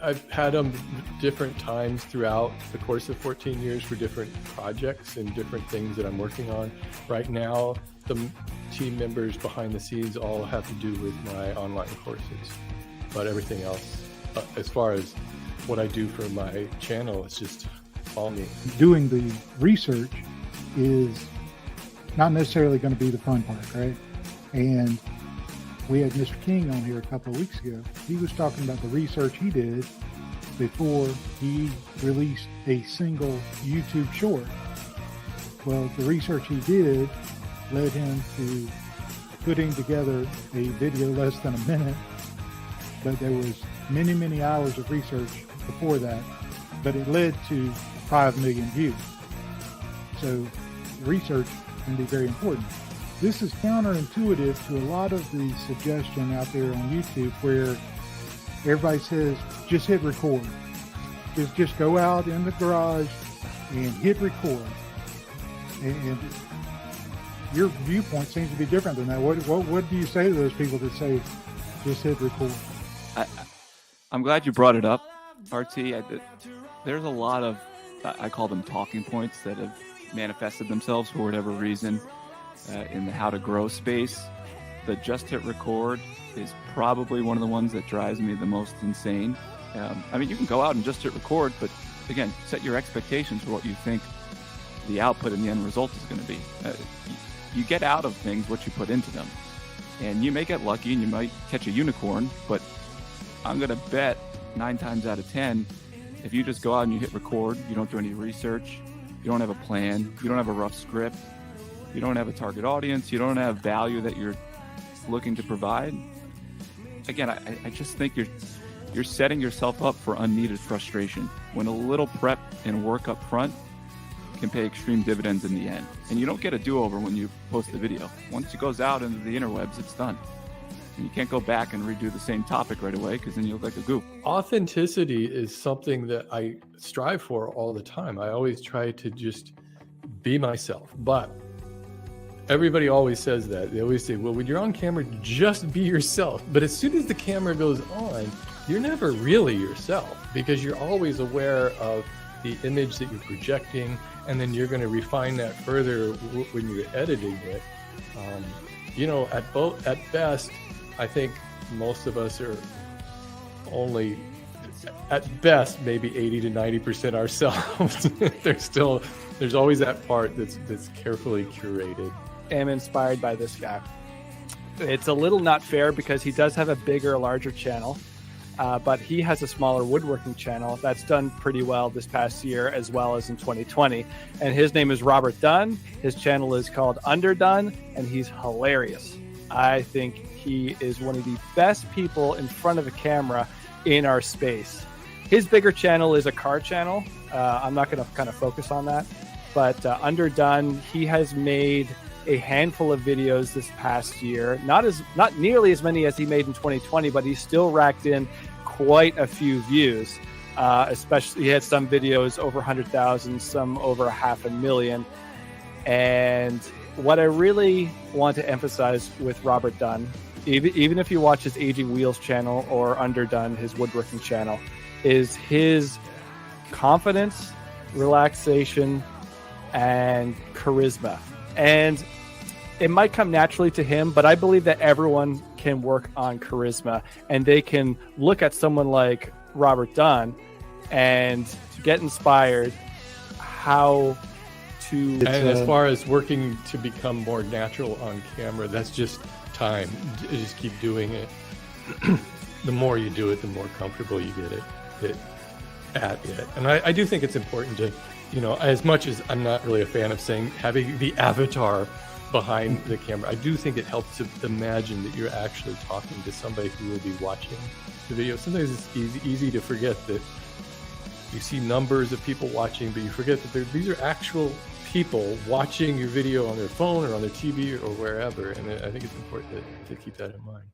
I've had them different times throughout the course of 14 years for different projects and different things that I'm working on. Right now, the team members behind the scenes all have to do with my online courses, but everything else, as far as what I do for my channel, it's just all me. Doing the research is not necessarily going to be the fun part, right? And we had Mr. King on here a couple of weeks ago. He was talking about the research he did before he released a single YouTube short. Well, the research he did led him to putting together a video less than a minute, but there was many, many hours of research before that, but it led to 5 million views. So research can be very important. This is counterintuitive to a lot of the suggestion out there on YouTube where everybody says, just hit record. Just go out in the garage and hit record. And your viewpoint seems to be different than that. What do you say to those people that say, just hit record? I'm glad you brought it up, RT. There's a lot of, I call them talking points that have manifested themselves for whatever reason in the how to grow space. the just hit record is probably one of the ones that drives me the most insane. I mean, you can go out and just hit record, but again, set your expectations for what you think the output and the end result is going to be. You get out of things what you put into them. And you may get lucky and you might catch a unicorn, but I'm going to bet 9 times out of 10, if you just go out and you hit record, you don't do any research, you don't have a plan, you don't have a rough script, you don't have a target audience, you don't have value that you're looking to provide. Again, I just think you're setting yourself up for unneeded frustration when a little prep and work up front can pay extreme dividends in the end. And you don't get a do-over when you post the video. Once it goes out into the interwebs, it's done. And you can't go back and redo the same topic right away because then you look like a goof. Authenticity is something that I strive for all the time. I always try to just be myself. But everybody always says that. They always say, well, when you're on camera, just be yourself. But as soon as the camera goes on, you're never really yourself because you're always aware of the image that you're projecting, and then you're going to refine that further when you're editing it. At best, I think most of us are only, at best, maybe 80 to 90% ourselves. There's always that part that's carefully curated. I'm inspired by this guy. It's a little not fair because he does have a bigger, larger channel. But he has a smaller woodworking channel that's done pretty well this past year as well as in 2020. And his name is Robert Dunn. His channel is called Underdone, and he's hilarious. I think he is one of the best people in front of a camera in our space. His bigger channel is a car channel. I'm not going to kind of focus on that. But Underdone, he has made a handful of videos this past year. Not nearly as many as he made in 2020, but he still racked in quite a few views. Especially, he had some videos over 100,000, some over 500,000. And what I really want to emphasize with Robert Dunn, even if you watch his Aging Wheels channel or Underdone, his woodworking channel, is his confidence, relaxation, and charisma. And it might come naturally to him, but I believe that everyone can work on charisma, and they can look at someone like Robert Dunn and get inspired how to... And as far as working to become more natural on camera, that's just time. Just keep doing it. The more you do it, the more comfortable you get at it. And I do think it's important to, as much as I'm not really a fan of saying having the avatar behind the camera, I do think it helps to imagine that you're actually talking to somebody who will be watching the video. Sometimes it's easy to forget that you see numbers of people watching, but you forget that these are actual people watching your video on their phone or on their TV or wherever. And I think it's important to keep that in mind.